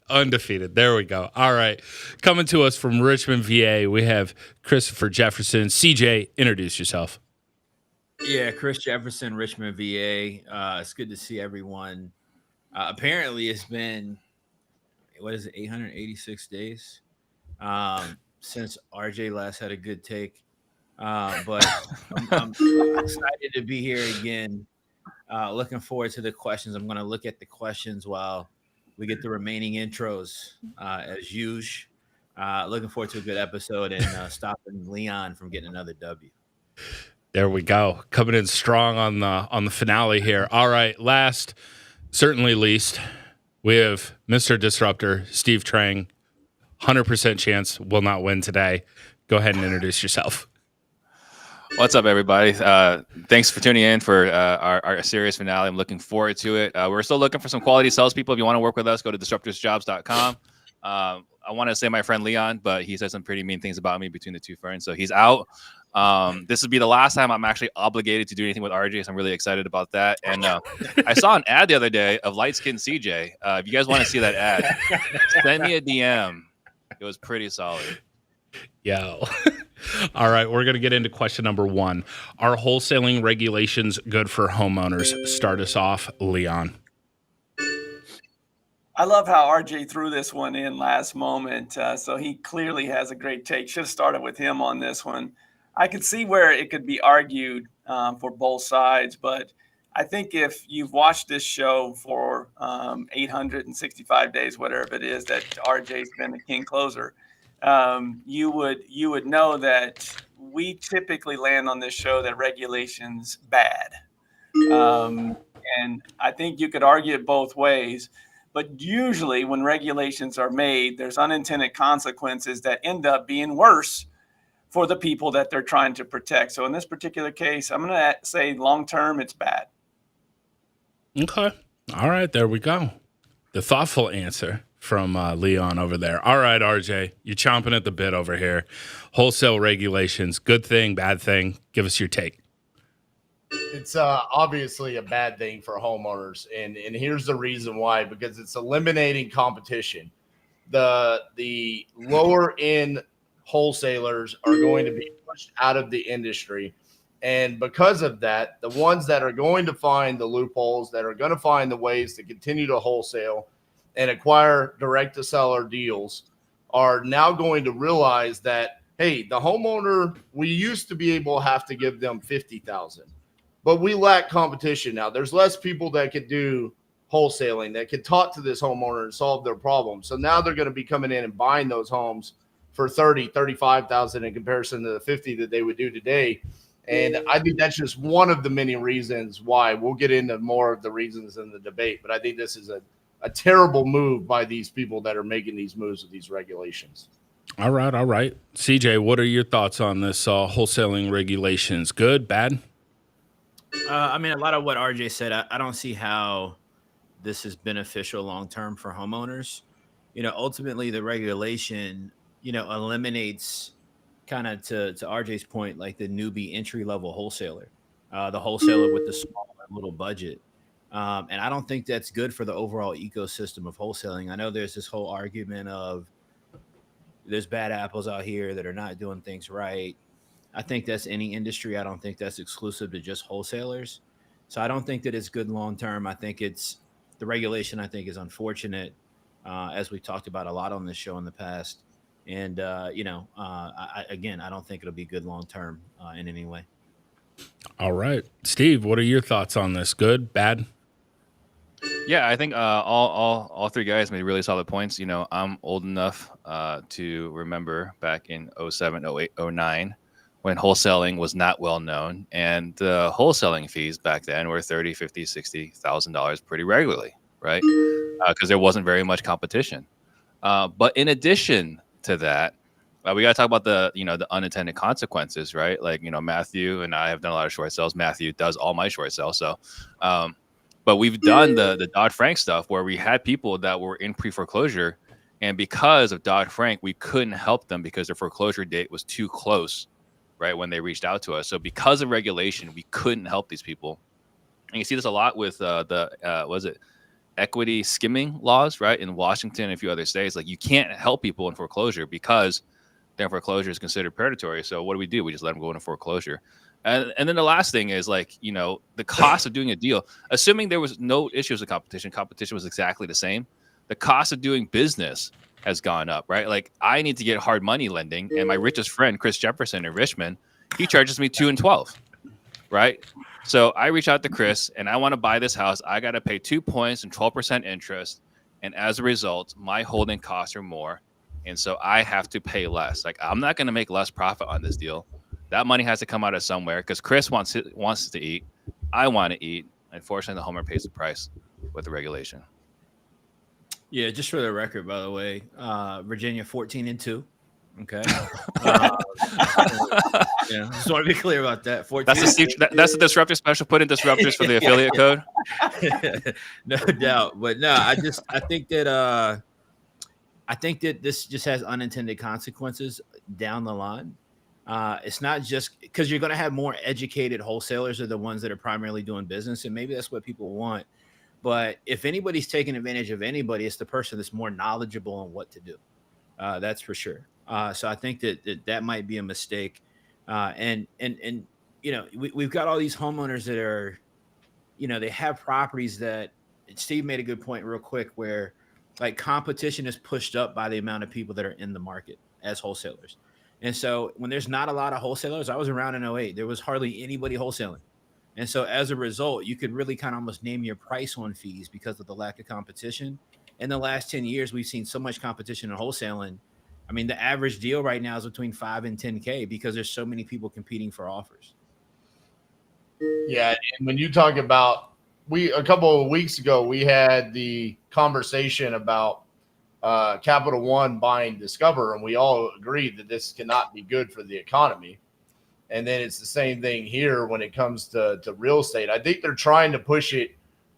Undefeated. There we go. All right. Coming to us from Richmond, VA, we have Christopher Jefferson. CJ, introduce yourself. Yeah, Chris Jefferson, Richmond, VA. It's good to see everyone. Apparently, it's been what is it, 886 days since RJ last had a good take. But I'm excited to be here again. Looking forward to the questions. I'm going to look at the questions while we get the remaining intros as usual. Looking forward to a good episode and stopping Leon from getting another W. There we go. Coming in strong on the finale here. All right. Last, certainly least, we have Mr. Disruptor, Steve Trang. 100% chance will not win today. Go ahead and introduce yourself. What's up, everybody? Thanks for tuning in for our series finale. I'm looking forward to it. We're still looking for some quality salespeople. If you want to work with us, go to disruptorsjobs.com. I want to say my friend Leon, but he said some pretty mean things about me between the two friends, so he's out. This would be the last time I'm actually obligated to do anything with RJ, so I'm really excited about that. And I saw an ad the other day of light skinned CJ. If you guys want to see that ad, send me a DM. It was pretty solid. Yo. All right, we're going to get into question number 1. Are wholesaling regulations good for homeowners? Start us off, Leon. I love how RJ threw this one in last moment. So he clearly has a great take. Should have started with him on this one. I could see where it could be argued for both sides, but I think if you've watched this show for 865 days, whatever it is that RJ's been the king closer, you would know that we typically land on this show that regulation's bad. And I think you could argue it both ways. But usually when regulations are made, there's unintended consequences that end up being worse for the people that they're trying to protect. So in this particular case, I'm going to say long-term, it's bad. Okay. All right, there we go. The thoughtful answer from Leon over there. All right, RJ, you're chomping at the bit over here. Wholesale regulations, good thing, bad thing. Give us your take. It's obviously a bad thing for homeowners, and here's the reason why: because it's eliminating competition. The lower end wholesalers are going to be pushed out of the industry, and because of that, the ones that are going to find the loopholes, that are going to find the ways to continue to wholesale and acquire direct to seller deals, are now going to realize that, hey, the homeowner, we used to be able to have to give them $50,000. But we lack competition now. There's less people that could do wholesaling, that could talk to this homeowner and solve their problem. So now they're going to be coming in and buying those homes for $30,000, $35,000 in comparison to the $50,000 that they would do today. And I think that's just one of the many reasons why. We'll get into more of the reasons in the debate, but I think this is a terrible move by these people that are making these moves with these regulations. All right. CJ, what are your thoughts on this wholesaling regulations? Good, bad? I mean, a lot of what RJ said, I don't see how this is beneficial long-term for homeowners. Ultimately the regulation, eliminates kind of to RJ's point, like the newbie entry-level wholesaler, the wholesaler with the small little budget. And I don't think that's good for the overall ecosystem of wholesaling. I know there's this whole argument of there's bad apples out here that are not doing things right. I think that's any industry. I don't think that's exclusive to just wholesalers. So I don't think that it's good long term. I think it's the regulation, I think, is unfortunate, as we talked about a lot on this show in the past. And, I don't think it'll be good long term in any way. All right. Steve, what are your thoughts on this? Good, bad? Yeah, I think all three guys made really solid points. I'm old enough to remember back in 07, 08, 09 when wholesaling was not well known, and the wholesaling fees back then were $30,000, $50,000, $60,000 pretty regularly, right? Because there wasn't very much competition. But in addition to that, we got to talk about the unintended consequences, right? Like, Matthew and I have done a lot of short sales. Matthew does all my short sales. So, but we've done the Dodd-Frank stuff where we had people that were in pre-foreclosure, and because of Dodd-Frank, we couldn't help them because their foreclosure date was too close, right, when they reached out to us. So because of regulation, we couldn't help these people. And you see this a lot with was it equity skimming laws, right, in Washington and a few other states. Like, you can't help people in foreclosure because their foreclosure is considered predatory. So what do? We just let them go into foreclosure. And then the last thing is, like, you know, the cost of doing a deal, assuming there was no issues of competition was exactly the same. The cost of doing business has gone up, right? Like, I need to get hard money lending, and my richest friend, Chris Jefferson in Richmond, he charges me 2 and 12, right? So I reach out to Chris and I want to buy this house. I got to pay 2 points and 12% interest. And as a result, my holding costs are more. And so I have to pay less. Like, I'm not going to make less profit on this deal. That money has to come out of somewhere because Chris wants to eat. I want to eat. Unfortunately, the homeowner pays the price with the regulation. Yeah, just for the record, by the way, Virginia 14-2. Okay. Yeah, just want to be clear about that. 14. That's the disruptor special. Put in disruptors for the affiliate code. No doubt, but no, I think that this just has unintended consequences down the line. It's not just because you're going to have more educated wholesalers are the ones that are primarily doing business, and maybe that's what people want. But if anybody's taking advantage of anybody, it's the person that's more knowledgeable on what to do. That's for sure. So I think that might be a mistake. And you know, we've got all these homeowners that are, you know, they have properties that Steve made a good point real quick where like competition is pushed up by the amount of people that are in the market as wholesalers. And so when there's not a lot of wholesalers, I was around in 08, there was hardly anybody wholesaling. And so as a result, you could really kind of almost name your price on fees because of the lack of competition. In the last 10 years, we've seen so much competition in wholesaling. I mean, the average deal right now is between 5 and 10K because there's so many people competing for offers. Yeah, and when you talk about a couple of weeks ago, we had the conversation about Capital One buying Discover, and we all agreed that this cannot be good for the economy. And then it's the same thing here when it comes to real estate. I think they're trying to push it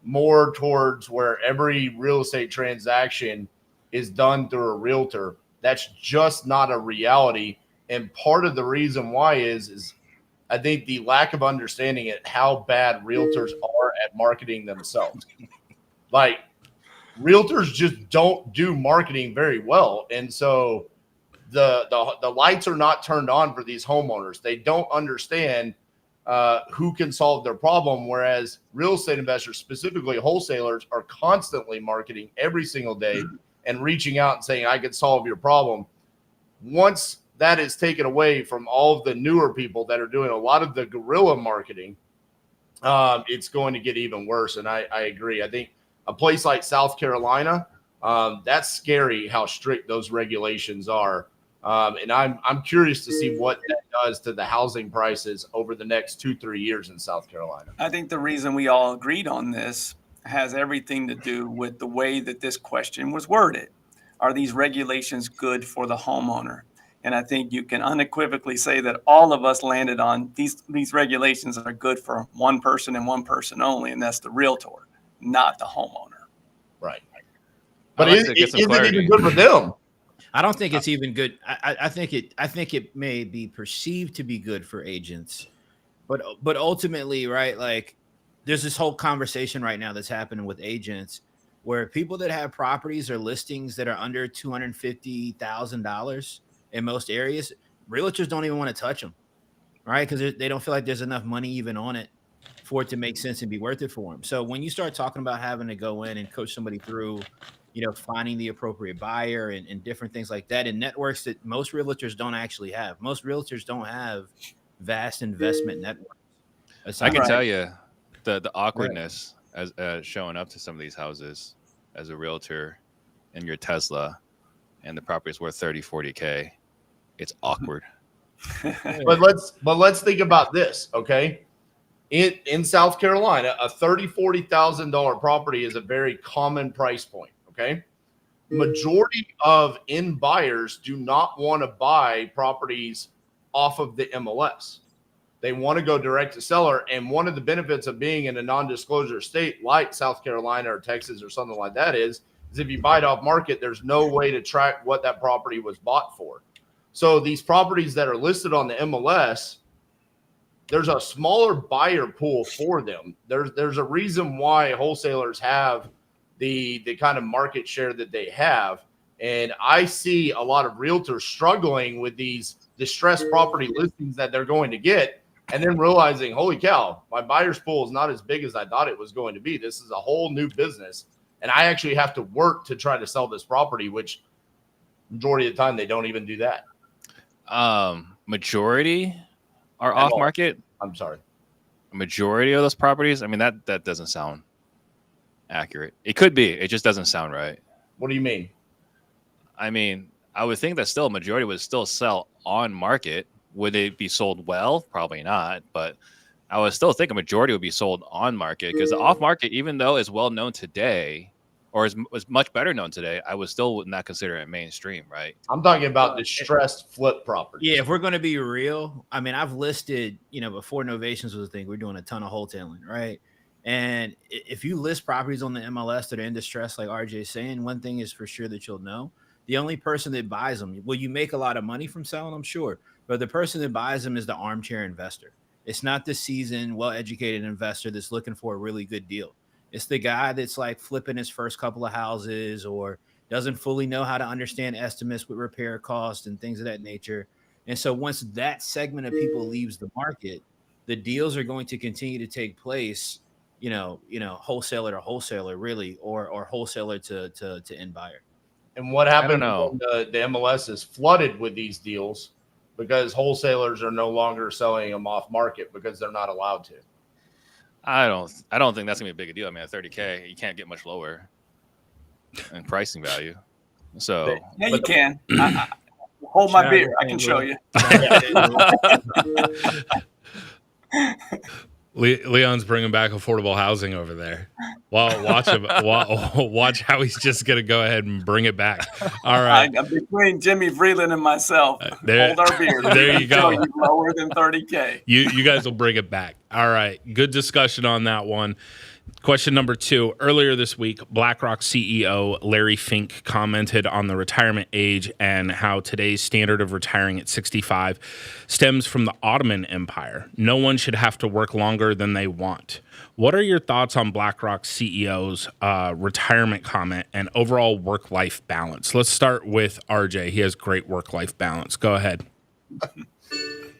more towards where every real estate transaction is done through a realtor. That's just not a reality. And part of the reason why is I think the lack of understanding at how bad realtors are at marketing themselves. Like, realtors just don't do marketing very well. And so the lights are not turned on for these homeowners. They don't understand who can solve their problem, whereas real estate investors, specifically wholesalers, are constantly marketing every single day and reaching out and saying, I can solve your problem. Once that is taken away from all of the newer people that are doing a lot of the guerrilla marketing, it's going to get even worse. And I agree. I think a place like South Carolina, that's scary how strict those regulations are. And I'm curious to see what that does to the housing prices over the next 2-3 years in South Carolina. I think the reason we all agreed on this has everything to do with the way that this question was worded. Are these regulations good for the homeowner? And I think you can unequivocally say that all of us landed on these regulations are good for one person and one person only, and that's the realtor, not the homeowner. Right. But is it even good for them? I don't think it's even good. I think it may be perceived to be good for agents, but ultimately, right? Like, there's this whole conversation right now that's happening with agents where people that have properties or listings that are under $250,000 in most areas, realtors don't even want to touch them, right? Because they don't feel like there's enough money even on it for it to make sense and be worth it for them. So when you start talking about having to go in and coach somebody through, you know, finding the appropriate buyer and different things like that in networks that most realtors don't actually have. Most realtors don't have vast investment networks. I can tell you the awkwardness as showing up to some of these houses as a realtor in your Tesla and the property is worth 40K. It's awkward. But let's think about this, okay? In South Carolina, a $30,000-$40,000 property is a very common price point. Okay. Majority of end buyers do not want to buy properties off of the MLS. They want to go direct to seller. And one of the benefits of being in a non-disclosure state like South Carolina or Texas or something like that is if you buy it off market, there's no way to track what that property was bought for. So these properties that are listed on the MLS, there's a smaller buyer pool for them. There's a reason why wholesalers have the kind of market share that they have. And I see a lot of realtors struggling with these distressed property listings that they're going to get, and then realizing, holy cow, my buyer's pool is not as big as I thought it was going to be. This is a whole new business, and I actually have to work to try to sell this property, which majority of the time they don't even do that. Majority are At off all. market. I'm sorry. A majority of those properties. I mean, that doesn't sound accurate. It could be. It just doesn't sound right. What do you mean? I mean, I would think that still a majority would still sell on market. Would they be sold well? Probably not. But I would still think a majority would be sold on market, because the off market, even though is well known today, or is much better known today, I would still not consider it mainstream, right? I'm talking about distressed flip properties. Yeah, if we're going to be real, I mean, I've listed, before Novations was a thing, we're doing a ton of wholesaling, right? And if you list properties on the MLS that are in distress, like RJ's saying, one thing is for sure that you'll know. The only person that buys them, will you make a lot of money from selling them? Sure. But the person that buys them is the armchair investor. It's not the seasoned, well-educated investor that's looking for a really good deal. It's the guy that's like flipping his first couple of houses, or doesn't fully know how to understand estimates with repair costs and things of that nature. And so once that segment of people leaves the market, the deals are going to continue to take place, wholesaler to wholesaler, really, or wholesaler to end buyer. And what happens know. when the MLS is flooded with these deals because wholesalers are no longer selling them off market because they're not allowed to? I don't think that's gonna be a big deal. I mean, at $30K, you can't get much lower in pricing value. So Yeah, you can. Hold my beer. I can show you. Leon's bringing back affordable housing over there. Well, watch him. Watch how he's just going to go ahead and bring it back. All right. Between Jimmy Vreeland and myself, hold our beer. There you go. Lower than 30K. You guys will bring it back. All right. Good discussion on that one. Question number 2. Earlier this week, BlackRock CEO Larry Fink commented on the retirement age and how today's standard of retiring at 65 stems from the Ottoman Empire. No one should have to work longer than they want. What are your thoughts on BlackRock CEO's retirement comment and overall work-life balance? Let's start with RJ. He has great work-life balance. Go ahead.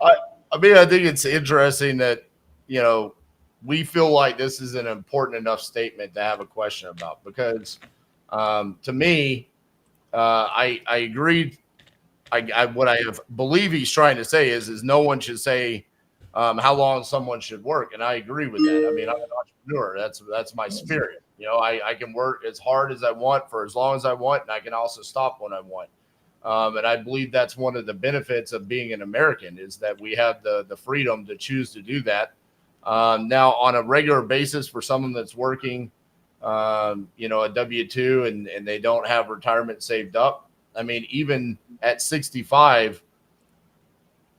I think it's interesting that, we feel like this is an important enough statement to have a question about, because to me, I agree. What I believe he's trying to say is no one should say how long someone should work, and I agree with that. I mean, I'm an entrepreneur. That's my spirit. I can work as hard as I want for as long as I want, and I can also stop when I want. And I believe that's one of the benefits of being an American, is that we have the freedom to choose to do that. Now, on a regular basis, for someone that's working, a W-2 and they don't have retirement saved up, I mean, even at 65,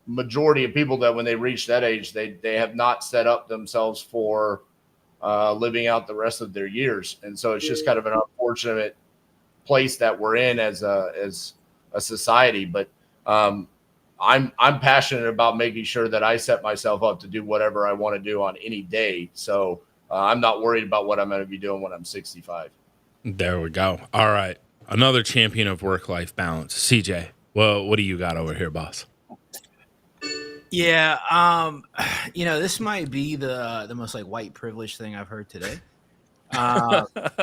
majority of people that when they reach that age, they have not set up themselves for living out the rest of their years. And so it's just kind of an unfortunate place that we're in as a society. But I'm passionate about making sure that I set myself up to do whatever I want to do on any day. So I'm not worried about what I'm going to be doing when I'm 65. There we go. All right. Another champion of work-life balance. CJ, well, what do you got over here, boss? Yeah. This might be the most like white privilege thing I've heard today.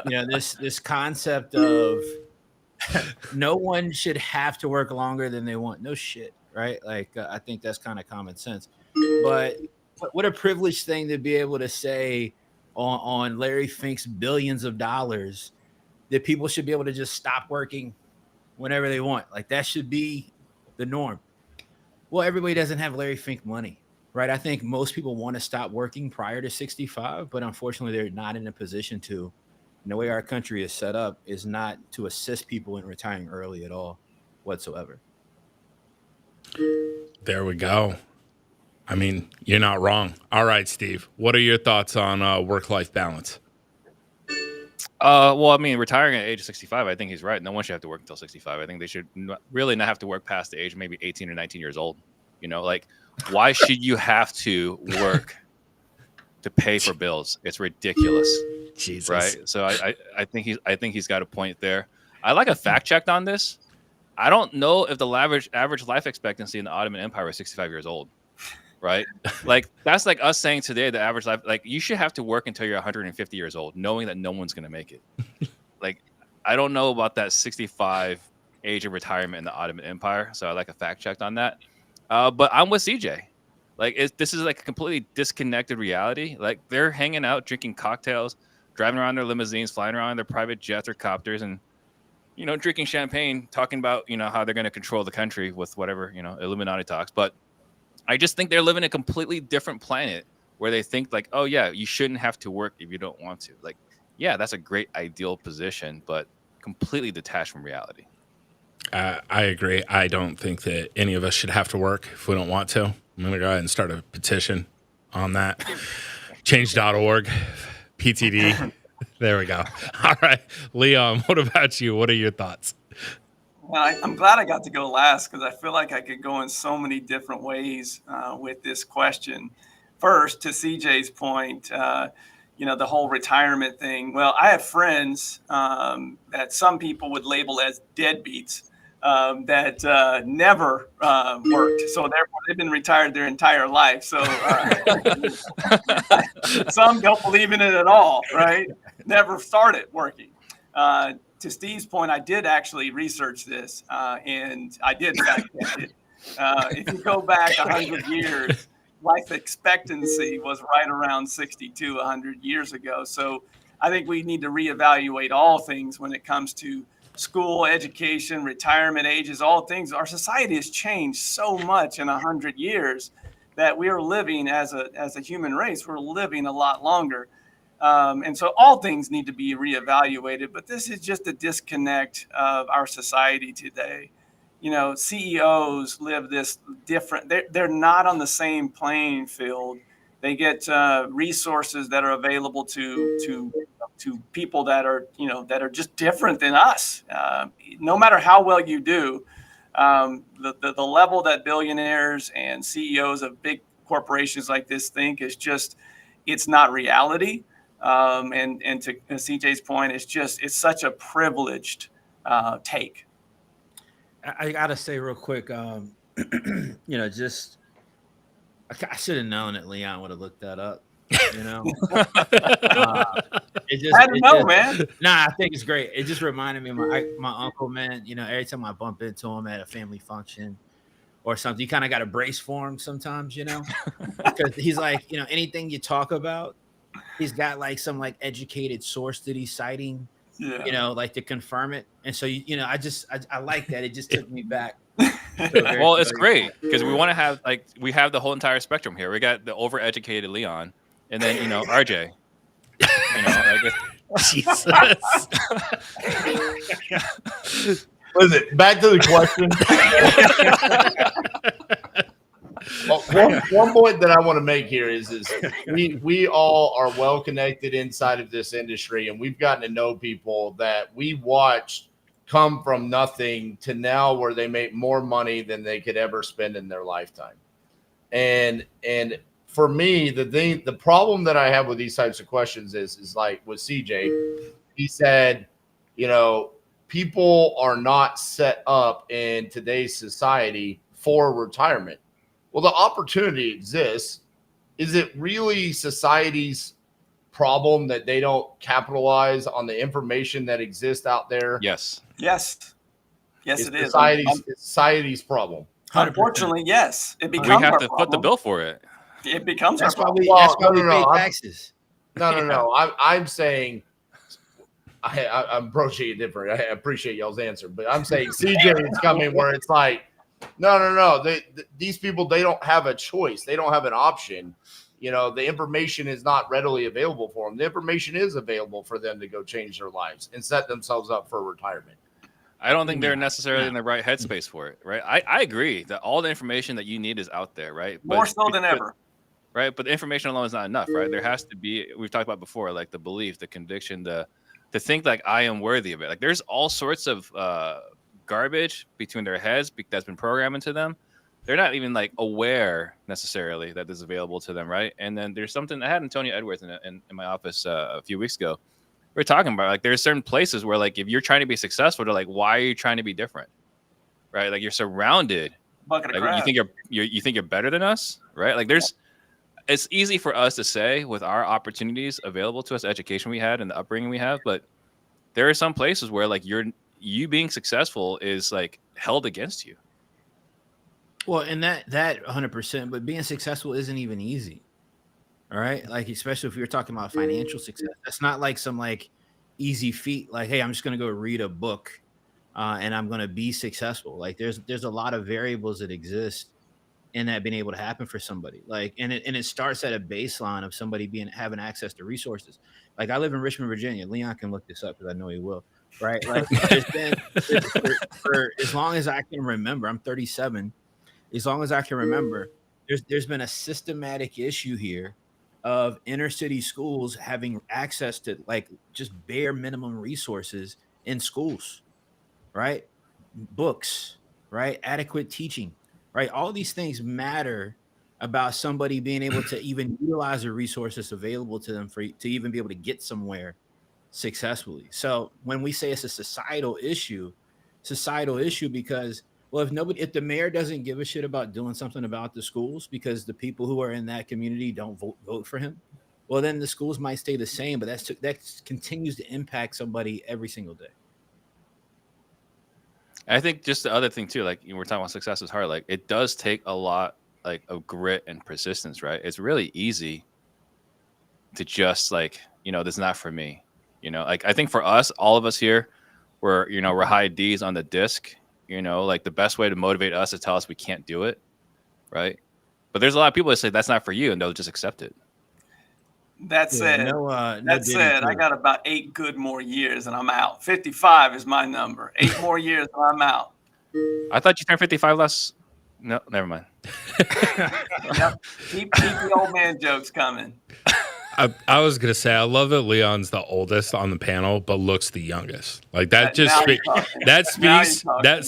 This concept of no one should have to work longer than they want. No shit. Right. Like, I think that's kind of common sense, but what a privileged thing to be able to say on Larry Fink's billions of dollars that people should be able to just stop working whenever they want. Like, that should be the norm. Well, everybody doesn't have Larry Fink money, right? I think most people want to stop working prior to 65, but unfortunately they're not in a position to. And the way our country is set up is not to assist people in retiring early at all whatsoever. There we go. I mean, you're not wrong. All right, Steve, what are your thoughts on work-life balance? Well, I mean, retiring at age 65, I think he's right. No one should have to work until 65. I think they should really not have to work past the age of maybe 18 or 19 years old. Like, why should you have to work to pay for bills? It's ridiculous. Jesus. Right. So I think he's got a point there. I like a fact check on this. I don't know if the average life expectancy in the Ottoman Empire was 65 years old. Right. Like that's like us saying today the average life, like you should have to work until you're 150 years old, knowing that no one's going to make it. Like I don't know about that 65 age of retirement in the Ottoman Empire. So I like a fact check on that. But I'm with CJ. Like this is like a completely disconnected reality. Like they're hanging out, drinking cocktails, driving around their limousines, flying around their private jets or copters, and drinking champagne, talking about how they're going to control the country with whatever Illuminati talks. But I just think they're living a completely different planet where they think like, oh yeah, you shouldn't have to work if you don't want to. Like, yeah, that's a great ideal position, but completely detached from reality. I agree. I don't think that any of us should have to work if we don't want to. I'm going to go ahead and start a petition on that. Change.org, PTD. There we go. All right. Leon, what about you? What are your thoughts? Well, I'm glad I got to go last because I feel like I could go in so many different ways with this question. First, to CJ's point, the whole retirement thing. Well, I have friends that some people would label as deadbeats that never worked. So therefore, they've been retired their entire life. So some don't believe in it at all, right? Never started working. To Steve's point, I did actually research this, and I did fact check it. If you go back 100 years, life expectancy was right around 62 100 years ago. So I think we need to reevaluate all things when it comes to school, education, retirement ages, all things. Our society has changed so much in 100 years that we are living as a human race. We're living a lot longer. And so all things need to be reevaluated, but this is just a disconnect of our society today. CEOs live this different. They're not on the same playing field. They get resources that are available to people that are just different than us. No matter how well you do, the level that billionaires and CEOs of big corporations like this think is just, it's not reality. And to CJ's point, it's such a privileged take. I gotta say real quick, I should have known that Leon would have looked that up. Man. Nah, I think it's great. It just reminded me of my uncle, man. Every time I bump into him at a family function or something, you kind of got to brace for him sometimes, because he's like, anything you talk about, he's got like some like educated source that he's citing, like to confirm it. And so, I like that. It just took me back. Well, it's great because we want to have we have the whole entire spectrum here. We got the overeducated Leon, and then RJ. Jesus. Listen, back to the question. One point that I want to make here is we all are well connected inside of this industry, and we've gotten to know people that we watched come from nothing to now where they make more money than they could ever spend in their lifetime. And for me, the problem that I have with these types of questions is like with CJ, he said, people are not set up in today's society for retirement. Well, the opportunity exists. Is it really society's problem that they don't capitalize on the information that exists out there? Yes, it is. Society's problem. Unfortunately, yes. It becomes we have our to problem. foot the bill for it. It becomes that's our why problem. we pay taxes. No. I'm saying I'm approaching it different. I appreciate y'all's answer, but I'm saying CJ is coming where it's like, no. These people, they don't have a choice. They don't have an option. The information is not readily available for them. The information is available for them to go change their lives and set themselves up for retirement. I don't think they're necessarily in the right headspace for it, right? I agree that all the information that you need is out there, right? More so than ever. Right, but the information alone is not enough, right? There has to be, we've talked about before, like the belief, the conviction, to think like I am worthy of it. Like there's all sorts of garbage between their heads that's been programmed into them. they're not even like aware necessarily that this is available to them, right? And then there's something I had Antonio Edwards in my office a few weeks ago. We were talking about like there's certain places where like if you're trying to be successful, they're like, why are you trying to be different, right? Like you're surrounded. Bucket of Like, crap. you think you're better than us, right? Like it's easy for us to say with our opportunities available to us, education we had and the upbringing we have, but there are some places where like you being successful is like held against you. Well, and that 100%, but being successful isn't even easy. All right, like especially if you're talking about financial success, that's not like some like easy feat. Like, hey, I'm just gonna go read a book, and I'm gonna be successful. Like, there's a lot of variables that exist in that being able to happen for somebody. Like, and it starts at a baseline of somebody having access to resources. Like, I live in Richmond, Virginia. Leon can look this up because I know he will. Right, like there's been for as long as I can remember. I'm 37. As long as I can remember, there's been a systematic issue here of inner city schools having access to like just bare minimum resources in schools, right? Books, right? Adequate teaching, right? All these things matter about somebody being able to even utilize the resources available to them to even be able to get somewhere successfully. So when we say it's a societal issue because if the mayor doesn't give a shit about doing something about the schools because the people who are in that community don't vote for him, well, then the schools might stay the same, but that continues to impact somebody every single day. I think just the other thing too, like we're talking about success is hard. Like it does take a lot like of grit and persistence, right? It's really easy to just like, this is not for me. Like I think for us, all of us here, we're high D's on the disc. Like the best way to motivate us is tell us we can't do it, right? But there's a lot of people that say that's not for you, and they'll just accept it. That said, I got about 8 good more years and I'm out. 55 is my number. 8 more years and I'm out. I thought you turned 55 last. No, never mind. Yep. Keep the old man jokes coming. I was gonna say I love that Leon's the oldest on the panel, but looks the youngest. Like that just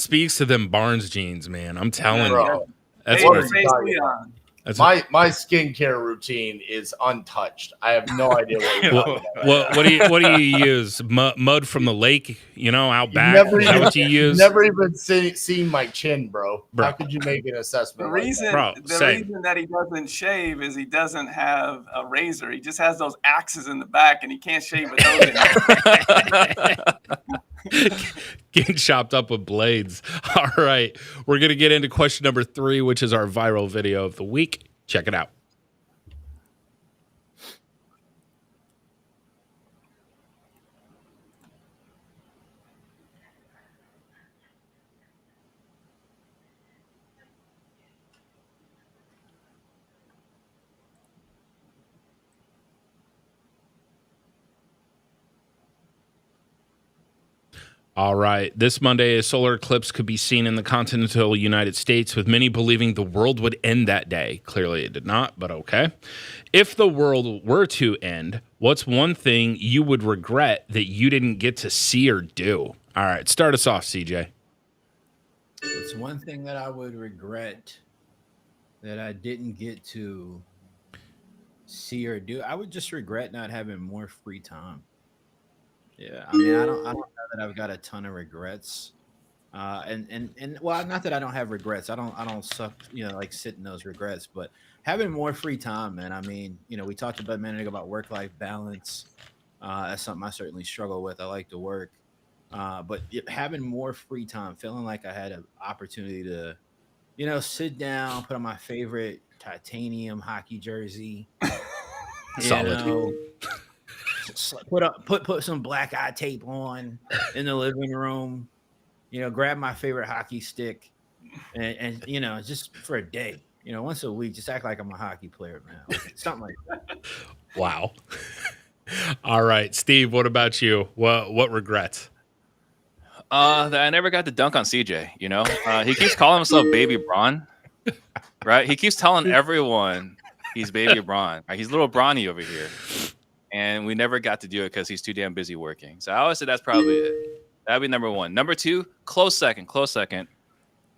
speaks to them Barnes genes, man. I'm telling you. That's what Leon. My skincare routine is untouched. I have no idea what you're talking about. What do you use? Mud from the lake, out back? Is that what you use? Never even seen my chin, bro. How could you make an assessment? The reason that he doesn't shave is he doesn't have a razor. He just has those axes in the back, and he can't shave with those. Getting chopped up with blades. All right. We're going to get into question number 3, which is our viral video of the week. Check it out. All right. This Monday, a solar eclipse could be seen in the continental United States, with many believing the world would end that day. Clearly, it did not, but okay. If the world were to end, what's one thing you would regret that you didn't get to see or do? All right. Start us off, CJ. It's one thing that I would regret that I didn't get to see or do. I would just regret not having more free time. Yeah, I mean, I don't know that I've got a ton of regrets, and well, not that I don't have regrets. I don't suck, like sit in those regrets. But having more free time, man. I mean, we talked about a minute ago about work-life balance. That's something I certainly struggle with. I like to work, but having more free time, feeling like I had an opportunity to, sit down, put on my favorite titanium hockey jersey, Solid. Put some black eye tape on in the living room, grab my favorite hockey stick and just for a day, once a week, just act like I'm a hockey player, man. Something like that. Wow. All right, Steve, what about you? What regrets? That I never got to dunk on CJ, he keeps calling himself Baby Braun, right? He keeps telling everyone he's Baby Braun. Right? He's little Brawny over here. And we never got to do it because he's too damn busy working. So I always say that's probably it. That'd be number 1. Number 2, close second.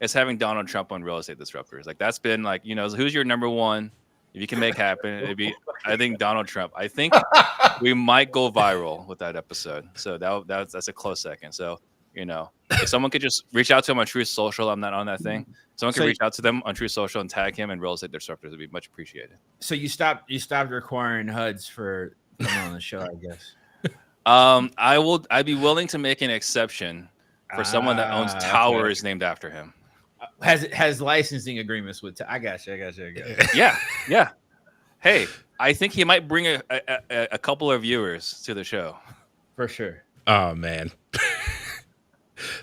is having Donald Trump on Real Estate Disruptors. Like that's been like, who's your number one? If you can make happen, it'd be, I think, Donald Trump. I think we might go viral with that episode. So that's a close second. So, if someone could just reach out to him on True Social, I'm not on that thing. Someone could reach out to them on True Social and tag him and Real Estate Disruptors. It'd be much appreciated. So you stopped requiring HUDs for coming on the show, I guess. I'd be willing to make an exception for someone that owns towers named after him. Has licensing agreements with. I got you. Yeah. Hey, I think he might bring a couple of viewers to the show for sure. Oh man,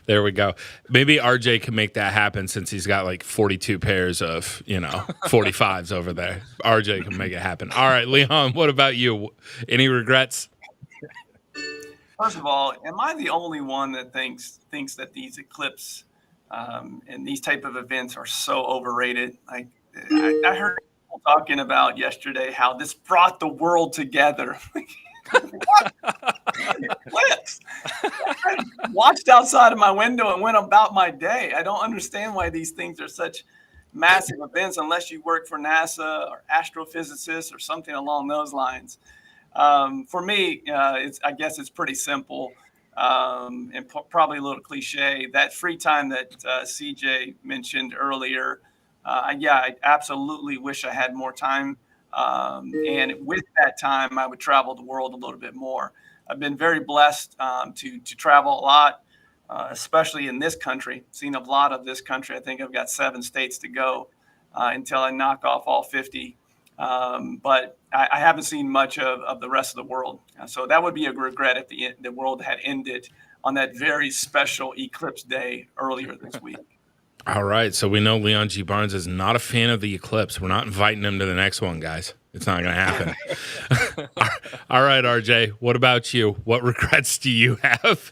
there we go. Maybe RJ can make that happen since he's got like 42 pairs of 45s over there. RJ can make it happen. All right, Leon, what about you? Any regrets? First of all, am I the only one that thinks that these eclipse and these type of events are so overrated? Like I heard people talking about yesterday how this brought the world together. Eclipse. I watched outside of my window and went about my day. I don't understand why these things are such massive events unless you work for NASA or astrophysicists or something along those lines. For me, I guess it's pretty simple and probably a little cliche. That free time that CJ mentioned earlier, I absolutely wish I had more time. And with that time, I would travel the world a little bit more. I've been very blessed to travel a lot, especially in this country. Seen a lot of this country. I think I've got 7 states to go until I knock off all 50. But I haven't seen much of the rest of the world. So that would be a regret if the world had ended on that very special eclipse day earlier this week. All right. So we know Leon G. Barnes is not a fan of the eclipse. We're not inviting him to the next one, guys. It's not going to happen. All right, RJ, what about you? What regrets do you have?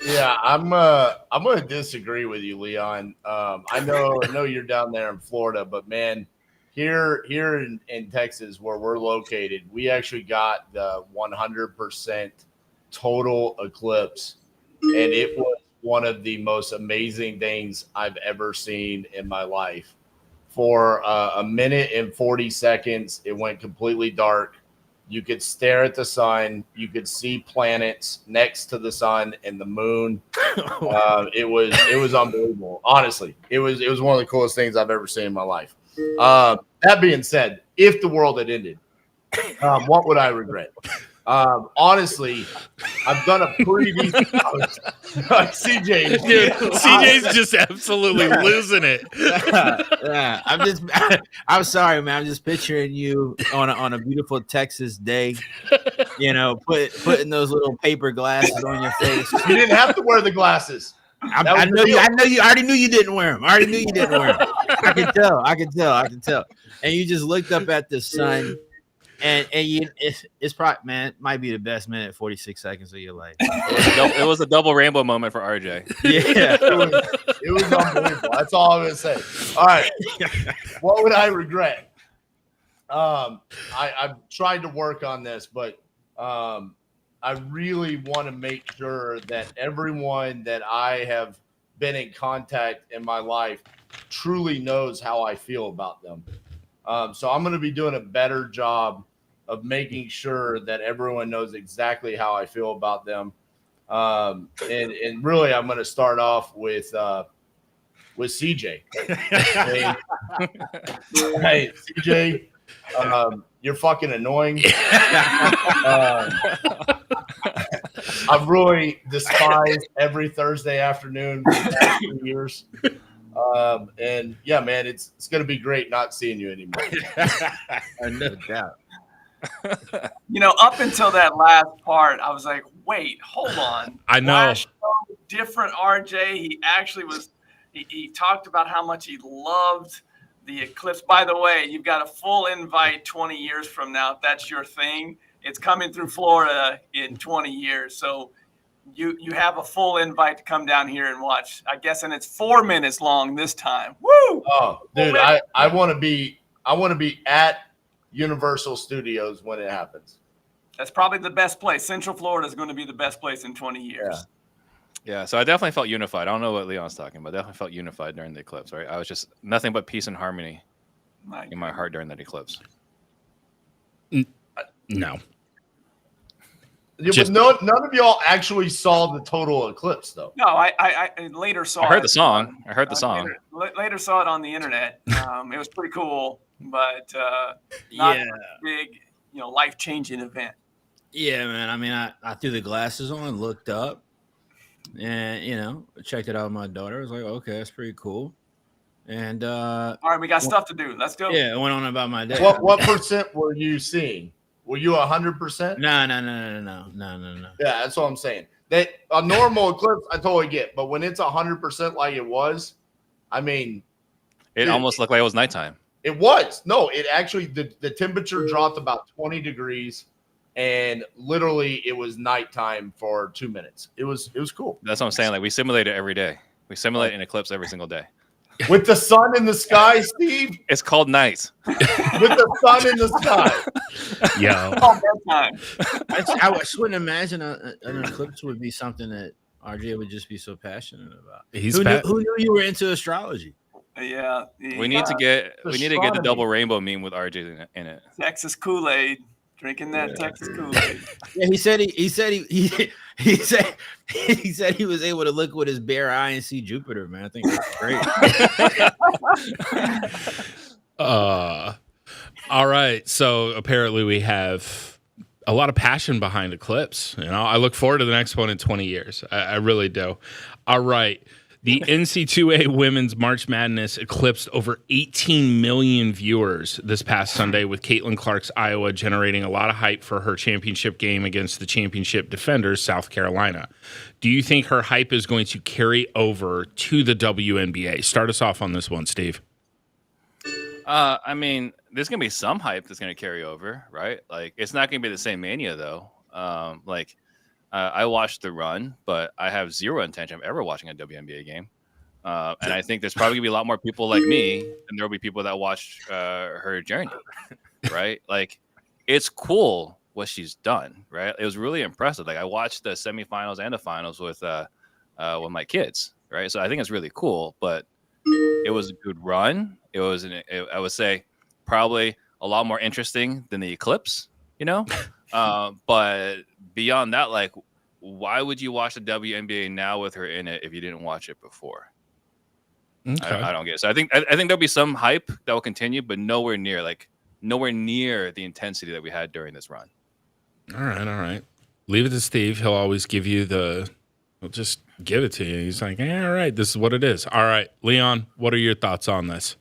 Yeah, I'm going to disagree with you, Leon. I know you're down there in Florida, but man, here in Texas where we're located, we actually got the 100% total eclipse, and it was one of the most amazing things I've ever seen in my life. For a minute and 40 seconds, it went completely dark. You could stare at the sun. You could see planets next to the sun and the moon. It was unbelievable. Honestly, it was one of the coolest things I've ever seen in my life. That being said, if the world had ended, what would I regret? Honestly, I've done a pretty decent CJ. Dude, CJ's just absolutely losing it. Yeah, I'm sorry, man. I'm just picturing you on a beautiful Texas day, putting those little paper glasses on your face. You didn't have to wear the glasses. I know you. I already knew you didn't wear them. I can tell. And you just looked up at the sun. And it's probably, man, it might be the best minute 46 seconds of your life. It was a double rainbow moment for RJ. Yeah, it was unbelievable. That's all I'm gonna say. All right, what would I regret? I've tried to work on this, but I really want to make sure that everyone that I have been in contact in my life truly knows how I feel about them. So I'm going to be doing a better job of making sure that everyone knows exactly how I feel about them. And really, I'm going to start off with CJ. Hey, CJ, you're fucking annoying. I've really despised every Thursday afternoon for the past 2 years. And yeah, man, it's going to be great not seeing you anymore. No doubt. Up until that last part, I was like, wait, hold on. I know. Last show, different RJ. He actually was, he talked about how much he loved the eclipse. By the way, you've got a full invite 20 years from now. If that's your thing, it's coming through Florida in 20 years. So you have a full invite to come down here and watch, I guess, and it's 4 minutes long this time. Woo! Oh, dude, I want to be at Universal Studios when it happens. That's probably the best place. Central Florida is going to be the best place in 20 years. Yeah, so I definitely felt unified. I don't know what Leon's talking about. I definitely felt unified during the eclipse, right? I was just nothing but peace and harmony in my heart during that eclipse. No. Yeah, but none of y'all actually saw the total eclipse, though. No, I later saw it. I heard the song. I heard the song. Later saw it on the internet. It was pretty cool, but not a big, life-changing event. Yeah, man. I mean, I threw the glasses on, looked up, and checked it out with my daughter. I was like, okay, that's pretty cool. And all right, we got stuff to do. Let's go. Yeah, I went on about my day. What percent were you seeing? Were you 100%? No. Yeah, that's what I'm saying. That a normal eclipse, I totally get, but when it's 100% like it was, I mean, it almost looked like it was nighttime. It was. No, it actually the temperature dropped about 20 degrees, and literally it was nighttime for 2 minutes. It was cool. That's what I'm saying. Like, we simulate it every day. We simulate an eclipse every single day. With the sun in the sky, Steve. It's called night. With the sun in the sky. Yeah. I wouldn't imagine an eclipse would be something that RJ would just be so passionate about. Who knew you were into astrology? Yeah. We need to get the double rainbow meme with RJ in it. Texas Kool-Aid. Drinking that Texas Kool-Aid. Yeah, he said he was able to look with his bare eye and see Jupiter, man. I think that's great. All right. So apparently we have a lot of passion behind Eclipse. I look forward to the next one in 20 years. I really do. All right. The NC2A Women's March Madness eclipsed over 18 million viewers this past Sunday, with Caitlin Clark's Iowa generating a lot of hype for her championship game against the championship defenders, South Carolina. Do you think her hype is going to carry over to the WNBA? Start us off on this one, Steve. I mean, there's going to be some hype that's going to carry over, right? Like, it's not going to be the same mania, though. I watched the run, but I have zero intention of ever watching a WNBA game. And I think there's probably going to be a lot more people like me, and there will be people that watch her journey, right? Like, it's cool what she's done, right? It was really impressive. Like, I watched the semifinals and the finals with my kids, right? So I think it's really cool, but it was a good run. It was, I would say, probably a lot more interesting than the eclipse, but beyond that, like, why would you watch the WNBA now with her in it if you didn't watch it before? Okay. I don't get it. So I think there'll be some hype that will continue, but nowhere near the intensity that we had during this run. All right. Leave it to Steve. He'll always give you he'll just give it to you. He's like, all right, this is what it is. All right, Leon, what are your thoughts on this?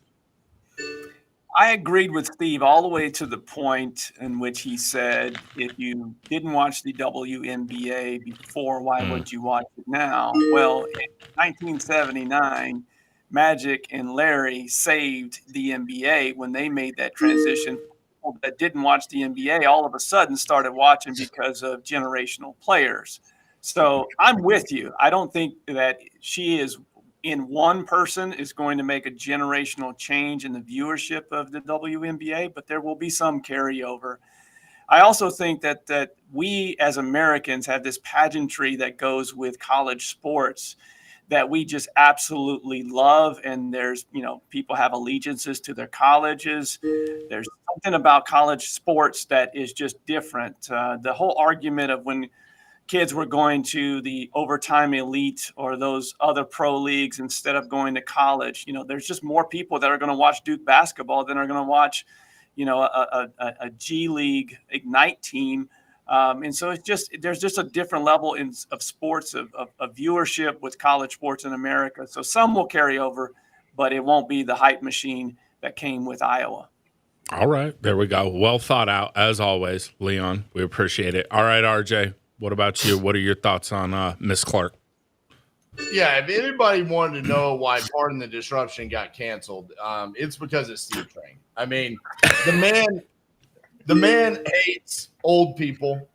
I agreed with Steve all the way to the point in which he said, if you didn't watch the WNBA before, why would you watch it now? Well, in 1979, Magic and Larry saved the NBA when they made that transition. People that didn't watch the NBA all of a sudden started watching because of generational players. So I'm with you. I don't think that she is in one person is going to make a generational change in the viewership of the WNBA, but there will be some carryover. I also think that we as Americans have this pageantry that goes with college sports that we just absolutely love. And there's, people have allegiances to their colleges. There's something about college sports that is just different. The whole argument of when kids were going to the overtime elite or those other pro leagues instead of going to college. There's just more people that are going to watch Duke basketball than are going to watch, a G League Ignite team. And so there's just a different level of sports, of viewership with college sports in America. So some will carry over, but it won't be the hype machine that came with Iowa. All right, there we go. Well thought out, as always, Leon. We appreciate it. All right, RJ. What about you? What are your thoughts on Miss Clark? Yeah, if anybody wanted to know why Pardon the Disruption got canceled, it's because of Steve Trang. I mean, the man hates old people.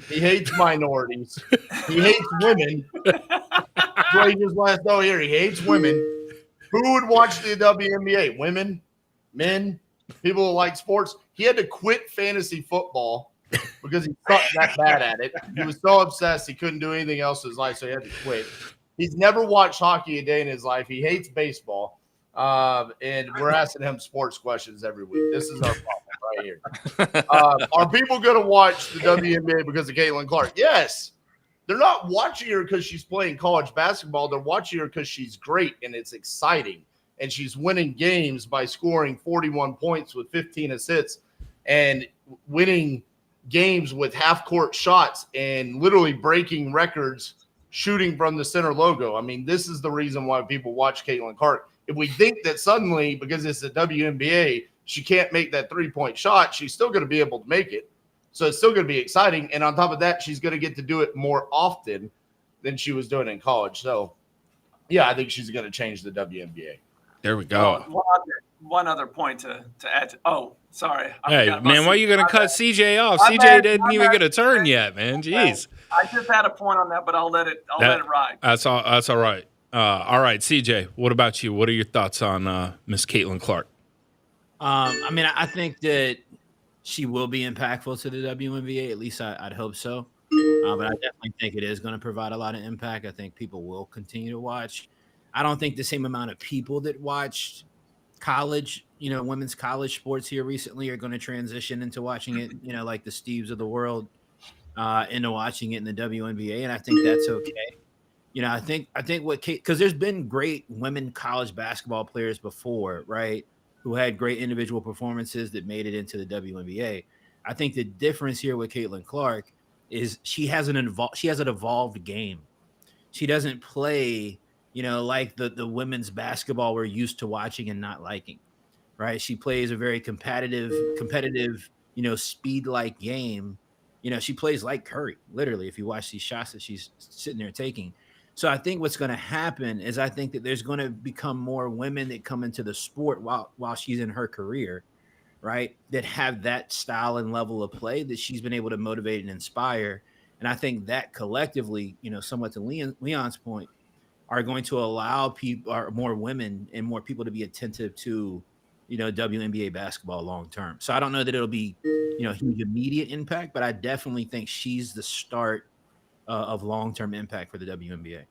He hates minorities. He hates women. That's why he just let us know here. He hates women. Who would watch the WNBA? Women, men, people who like sports. He had to quit fantasy football because he sucked that bad at it. He was so obsessed he couldn't do anything else in his life, so he had to quit. He's never watched hockey a day in his life. He hates baseball. And we're asking him sports questions every week. This is our problem right here. Are people going to watch the WNBA because of Caitlin Clark? Yes. They're not watching her because she's playing college basketball. They're watching her because she's great and it's exciting. And she's winning games by scoring 41 points with 15 assists and winning games with half-court shots and literally breaking records shooting from the center logo. I mean, this is the reason why people watch Caitlin Clark. If we think that suddenly, because it's the WNBA, she can't make that three-point shot, she's still going to be able to make it. So it's still going to be exciting. And on top of that, she's going to get to do it more often than she was doing in college. So, yeah, I think she's going to change the WNBA. There we go. One other point to add. Sorry. Hey, man, why are you going to cut CJ off? CJ didn't even get a turn yet, man. Jeez. I just had a point on that, but I'll let it ride. That's all right. All right, CJ, what about you? What are your thoughts on Miss Caitlin Clark? I mean, I think that she will be impactful to the WNBA. At least I'd hope so. But I definitely think it is going to provide a lot of impact. I think people will continue to watch. I don't think the same amount of people that watched college, women's college sports here recently are going to transition into watching it, like the Steves of the world, into watching it in the WNBA. And I think that's okay. I think because there's been great women college basketball players before, right, who had great individual performances that made it into the WNBA. I think the difference here with Caitlin Clark is she has an evolved game. She doesn't play, like the women's basketball we're used to watching and not liking, right? She plays a very competitive, speed-like game. She plays like Curry, literally, if you watch these shots that she's sitting there taking. So I think what's going to happen is I think that there's going to become more women that come into the sport while she's in her career, right, that have that style and level of play that she's been able to motivate and inspire. And I think that collectively, somewhat to Leon's point, are going to allow more women and more people to be attentive to, WNBA basketball long term. So I don't know that it'll be, huge immediate impact, but I definitely think she's the start of long-term impact for the WNBA.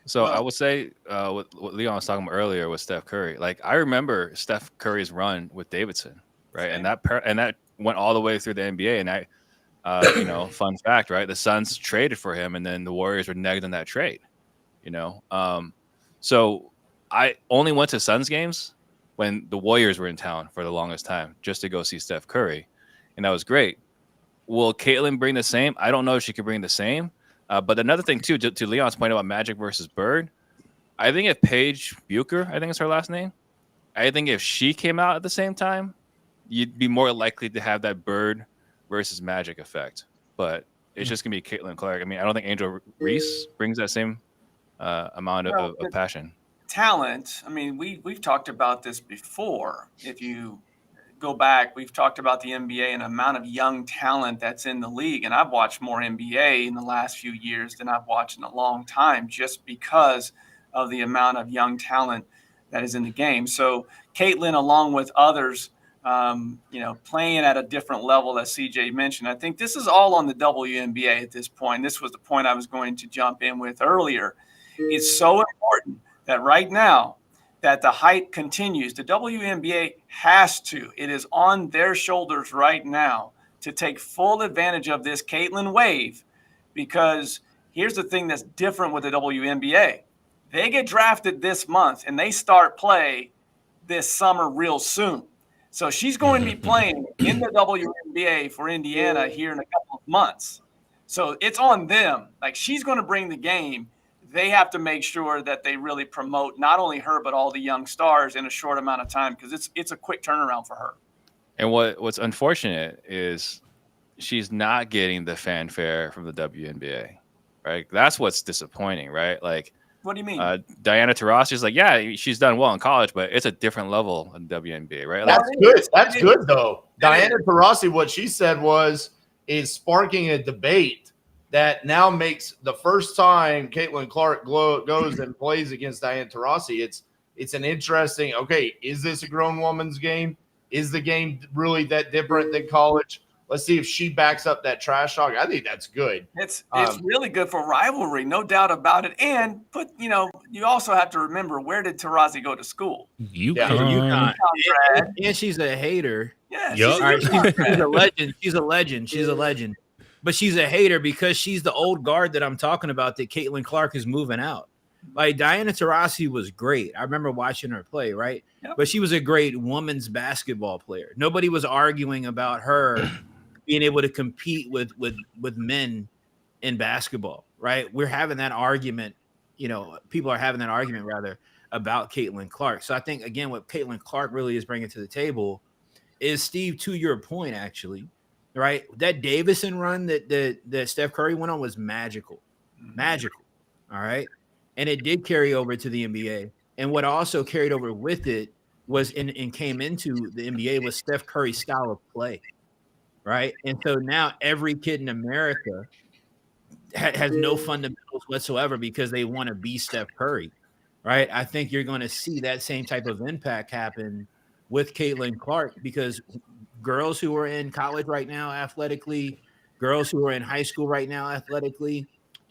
So I would say what Leon was talking about earlier with Steph Curry. Like, I remember Steph Curry's run with Davidson, right? And that went all the way through the NBA. And fun fact, right? The Suns traded for him, and then the Warriors were negged on that trade. So I only went to Suns games when the Warriors were in town for the longest time, just to go see Steph Curry, and that was great. Will Caitlin bring the same? I don't know if she can bring the same. But another thing, too, to Leon's point about Magic versus Bird, I think if Paige Bucher, I think is her last name, I think if she came out at the same time, you'd be more likely to have that Bird versus Magic effect. But it's just going to be Caitlin Clark. I mean, I don't think Angel Reese brings that same amount of passion. Talent, I mean, we've talked about this before. If you go back, we've talked about the NBA and the amount of young talent that's in the league. And I've watched more NBA in the last few years than I've watched in a long time, just because of the amount of young talent that is in the game. So Caitlin, along with others, playing at a different level, as CJ mentioned, I think this is all on the WNBA at this point. This was the point I was going to jump in with earlier. It's so important that right now, that the hype continues. The WNBA has to. It is on their shoulders right now to take full advantage of this Caitlin wave, because here's the thing that's different with the WNBA. They get drafted this month, and they start play this summer real soon. So she's going to be playing in the WNBA for Indiana here in a couple of months. So it's on them. Like, she's going to bring the game. They have to make sure that they really promote not only her, but all the young stars in a short amount of time, because it's a quick turnaround for her. And what's unfortunate is she's not getting the fanfare from the WNBA, right? That's what's disappointing, right? Like, what do you mean? Diana Taurasi's like, yeah, she's done well in college, but it's a different level in WNBA, right? That's good. That's good, though. Diana Taurasi, what she said is sparking a debate that now makes the first time Caitlin Clark goes and plays against Diana Taurasi. It's an interesting, okay, is this a grown woman's game? Is the game really that different than college? Let's see if she backs up that trash talk. I think that's good. It's really good for rivalry, no doubt about it. And you also have to remember, where did Taurasi go to school? UConn. And she's a hater. Yeah, Yep. She's a legend. She's a legend. She's a legend. But she's a hater because she's the old guard that I'm talking about that Caitlin Clark is moving out. Like Diana Taurasi was great. I remember watching her play, right? Yep. But she was a great women's basketball player. Nobody was arguing about her being able to compete with men in basketball, right? We're having that argument, people are having that argument rather about Caitlin Clark. So I think, again, what Caitlin Clark really is bringing to the table is, Steve, to your point, actually, right? That Davison run that Steph Curry went on was magical. All right. And it did carry over to the NBA. And what also carried over with it was and came into the NBA was Steph Curry's style of play. Right. And so now every kid in America has no fundamentals whatsoever because they want to be Steph Curry. Right. I think you're going to see that same type of impact happen with Caitlin Clark, because girls who are in college right now athletically, girls who are in high school right now athletically,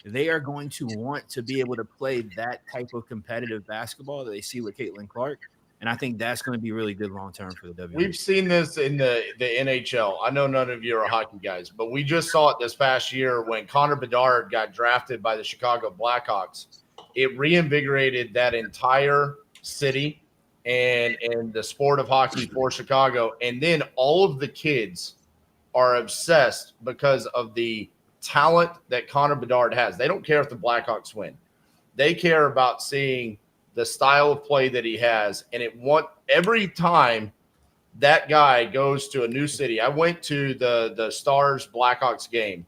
they are going to want to be able to play that type of competitive basketball that they see with Caitlin Clark. And I think that's going to be really good long-term for the WNBA. We've seen this in the NHL. I know none of you are hockey guys, but we just saw it this past year when Connor Bedard got drafted by the Chicago Blackhawks. It reinvigorated that entire city and the sport of hockey for Chicago. And then all of the kids are obsessed because of the talent that Connor Bedard has. They don't care if the Blackhawks win. They care about seeing the style of play that he has. And every time that guy goes to a new city, I went to the Stars Blackhawks game,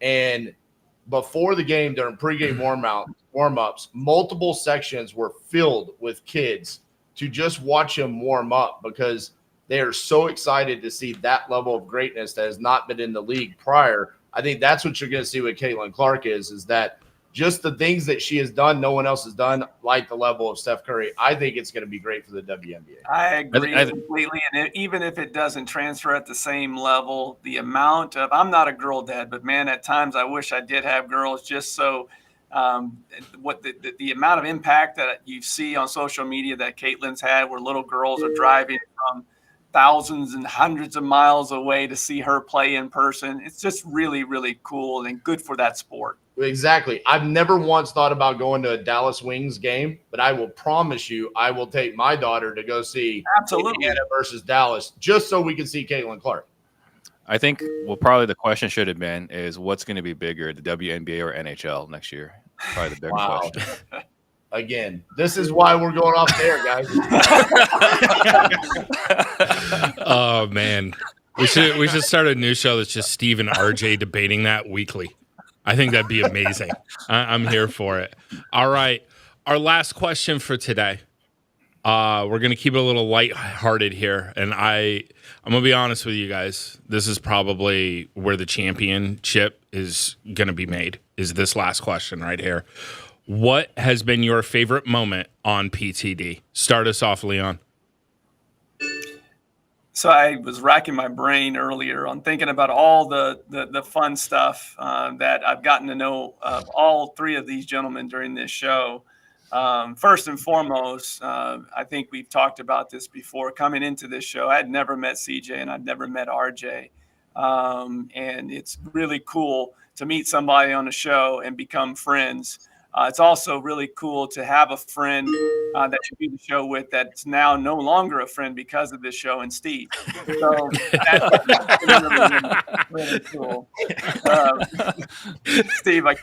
and before the game, during pregame warm-ups, multiple sections were filled with kids to just watch him warm up because they are so excited to see that level of greatness that has not been in the league prior. I think that's what you're going to see with Caitlin Clark is that just the things that she has done, no one else has done, like the level of Steph Curry. I think it's going to be great for the WNBA. I agree completely. And even if it doesn't transfer at the same level, the amount of – I'm not a girl dad, but, man, at times I wish I did have girls just so what the amount of impact that you see on social media that Caitlin's had, where little girls are driving from thousands and hundreds of miles away to see her play in person. It's just really, really cool and good for that sport. Exactly. I've never once thought about going to a Dallas Wings game, but I will promise you I will take my daughter to go see Indiana versus Dallas just so we can see Caitlin Clark. I think probably the question should have been is what's going to be bigger, the WNBA or NHL next year? Probably the bigger question. Again, this is why we're going off there, guys. Oh, man. We should start a new show that's just Steve and RJ debating that weekly. I think that'd be amazing. I'm here for it. All right. Our last question for today. We're going to keep it a little lighthearted here. And I'm going to be honest with you guys. This is probably where the championship is going to be made, is this last question right here. What has been your favorite moment on PTD? Start us off, Leon. So I was racking my brain earlier on thinking about all the fun stuff that I've gotten to know all three of these gentlemen during this show. First and foremost, I think we've talked about this before. Coming into this show, I had never met CJ and I'd never met RJ. And it's really cool to meet somebody on the show and become friends. It's also really cool to have a friend that you do the show with that's now no longer a friend because of this show, and Steve. So that's really cool. Steve, I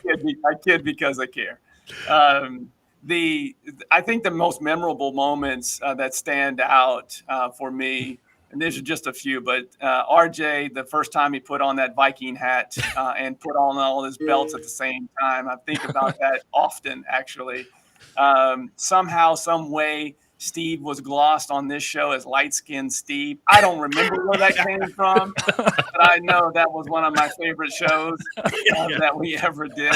kid because I care. I think the most memorable moments that stand out for me, and these are just a few, but RJ, the first time he put on that Viking hat and put on all his belts at the same time, I think about that often, actually. Somehow, some way, Steve was glossed on this show as light-skinned Steve. I don't remember where that came from, but I know that was one of my favorite shows that we ever did.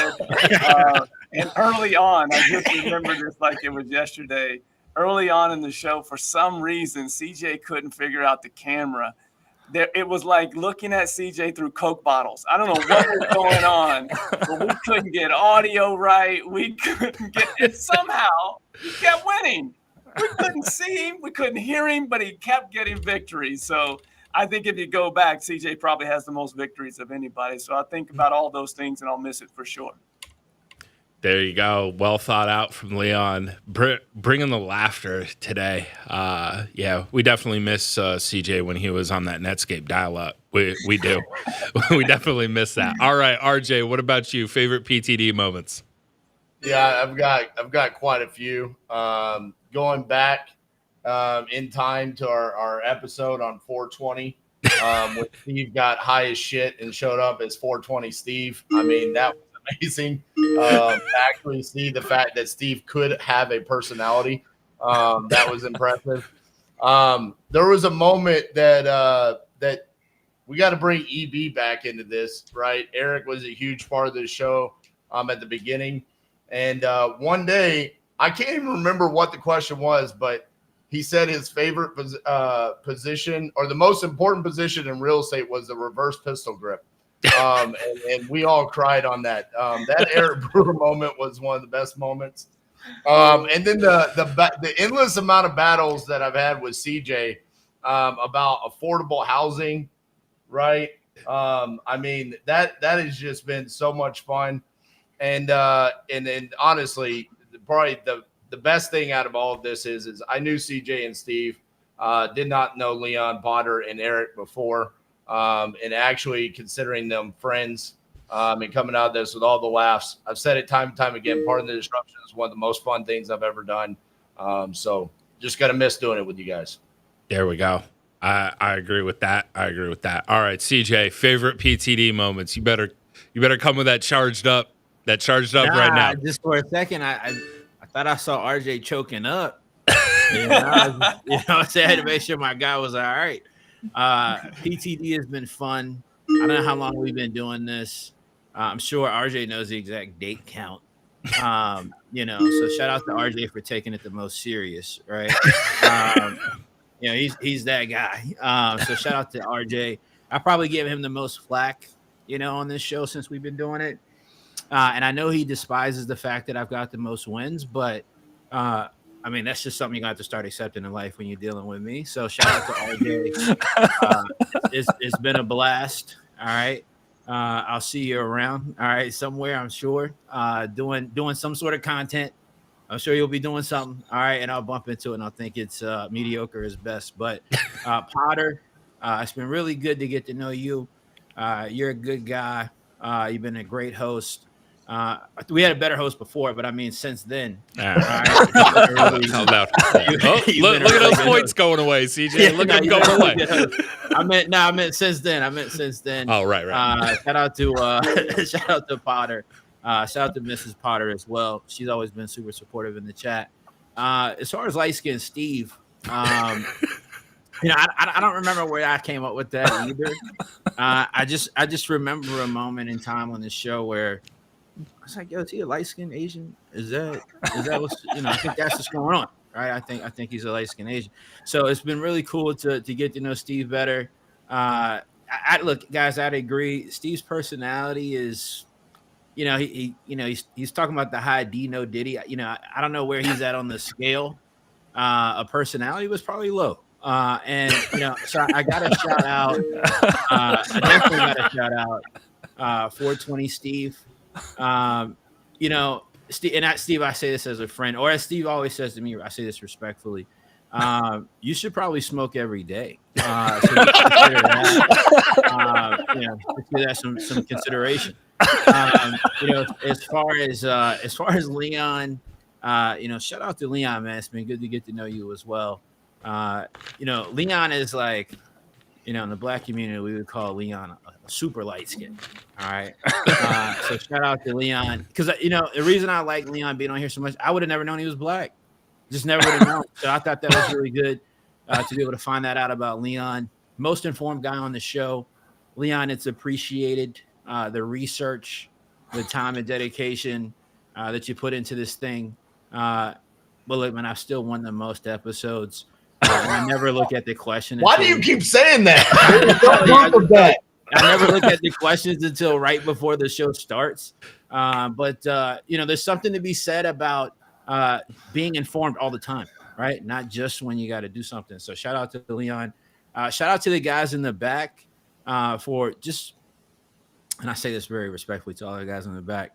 And early on, I just remember this like it was yesterday. Early on in the show, for some reason, CJ couldn't figure out the camera. it was like looking at CJ through Coke bottles. I don't know what was going on, but we couldn't get audio right. We couldn't get it. Somehow he kept winning. We couldn't see him. We couldn't hear him, but he kept getting victories. So I think if you go back, CJ probably has the most victories of anybody. So I think about all those things, and I'll miss it for sure. There you go. Well thought out from Leon. Bringing the laughter today. Yeah, we definitely miss CJ when he was on that Netscape dial-up. We do. We definitely miss that. All right, RJ, what about you? Favorite PTD moments? Yeah, I've got quite a few. Going back in time to our episode on 420, when Steve got high as shit and showed up as 420 Steve. I mean, that was amazing. Actually see the fact that Steve could have a personality. That was impressive. There was a moment that we got to bring EB back into this, right? Eric was a huge part of the show at the beginning. And one day, I can't even remember what the question was, but he said his favorite position or the most important position in real estate was the reverse pistol grip. And we all cried on that. That Eric Brewer moment was one of the best moments. And then the endless amount of battles that I've had with CJ about affordable housing, right? I mean, that has just been so much fun. And honestly, probably the best thing out of all of this is I knew CJ and Steve, did not know Leon, Potter, and Eric before. And actually considering them friends and coming out of this with all the laughs. I've said it time and time again, part of the disruption is one of the most fun things I've ever done. So just got to miss doing it with you guys. There we go. I agree with that. All right, CJ, favorite PTD moments. You better come with that charged up right now. Just for a second, I thought I saw RJ choking up. I had to make sure my guy was all right. PTD has been fun. I don't know how long we've been doing this. I'm sure RJ knows the exact date count. So shout out to RJ for taking it the most serious, right? He's that guy. So shout out to RJ. I probably give him the most flack, on this show since we've been doing it. And I know he despises the fact that I've got the most wins, but I mean, that's just something you got to start accepting in life when you're dealing with me. So shout out to RJ. It's been a blast. All right. I'll see you around. All right. Somewhere, I'm sure. Doing some sort of content. I'm sure you'll be doing something. All right. And I'll bump into it and I'll think it's mediocre is best. But Potter, it's been really good to get to know you. You're a good guy. You've been a great host. We had a better host before, but I mean, since then. Look at those points going away, CJ. Yeah, look at them going away. I meant since then. Oh, right. Shout out to Potter. Shout out to Mrs. Potter as well. She's always been super supportive in the chat. As far as light skinned Steve, I don't remember where I came up with that either. I just remember a moment in time on this show where I was like, "Yo, is he a light-skinned Asian? Is that what's I think that's what's going on, right? I think he's a light-skinned Asian. So it's been really cool to get to know Steve better. Look, guys, I'd agree. Steve's personality is, he's talking about the high D, no Diddy. I don't know where he's at on the scale. A personality was probably low. So I got to shout out. I definitely got to shout out 420 Steve. Steve, and not Steve, I say this as a friend, or as Steve always says to me, I say this respectfully. You should probably smoke every day. So consider that some consideration. As far as Leon, shout out to Leon, man. It's been good to get to know you as well. Leon is like, in the black community, we would call Leon a super light skin. All right. So shout out to Leon. Because, the reason I like Leon being on here so much, I would have never known he was black. Just never would have known. So I thought that was really good to be able to find that out about Leon. Most informed guy on the show. Leon, it's appreciated. The research, the time and dedication that you put into this thing. But look, man, I've still won the most episodes. I never look at the question. Why do you keep saying that? Don't look at that. I never look at the questions until right before the show starts. But there's something to be said about being informed all the time, right? Not just when you got to do something. So shout out to Leon. Shout out to the guys in the back for just, and I say this very respectfully to all the guys in the back,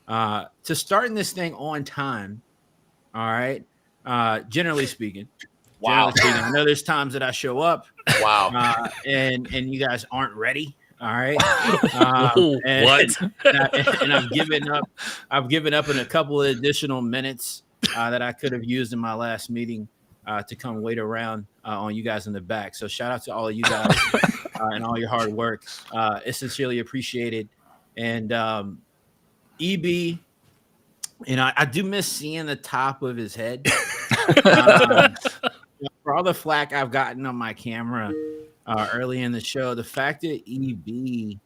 to starting this thing on time. All right. Generally speaking. Wow. I know there's times that I show up. Wow. And you guys aren't ready. All right. What? And I've given up. I've given up in a couple of additional minutes that I could have used in my last meeting to come wait around on you guys in the back. So shout out to all of you guys and all your hard work. It's sincerely appreciated. And EB, I do miss seeing the top of his head. For all the flack I've gotten on my camera early in the show, the fact that EB,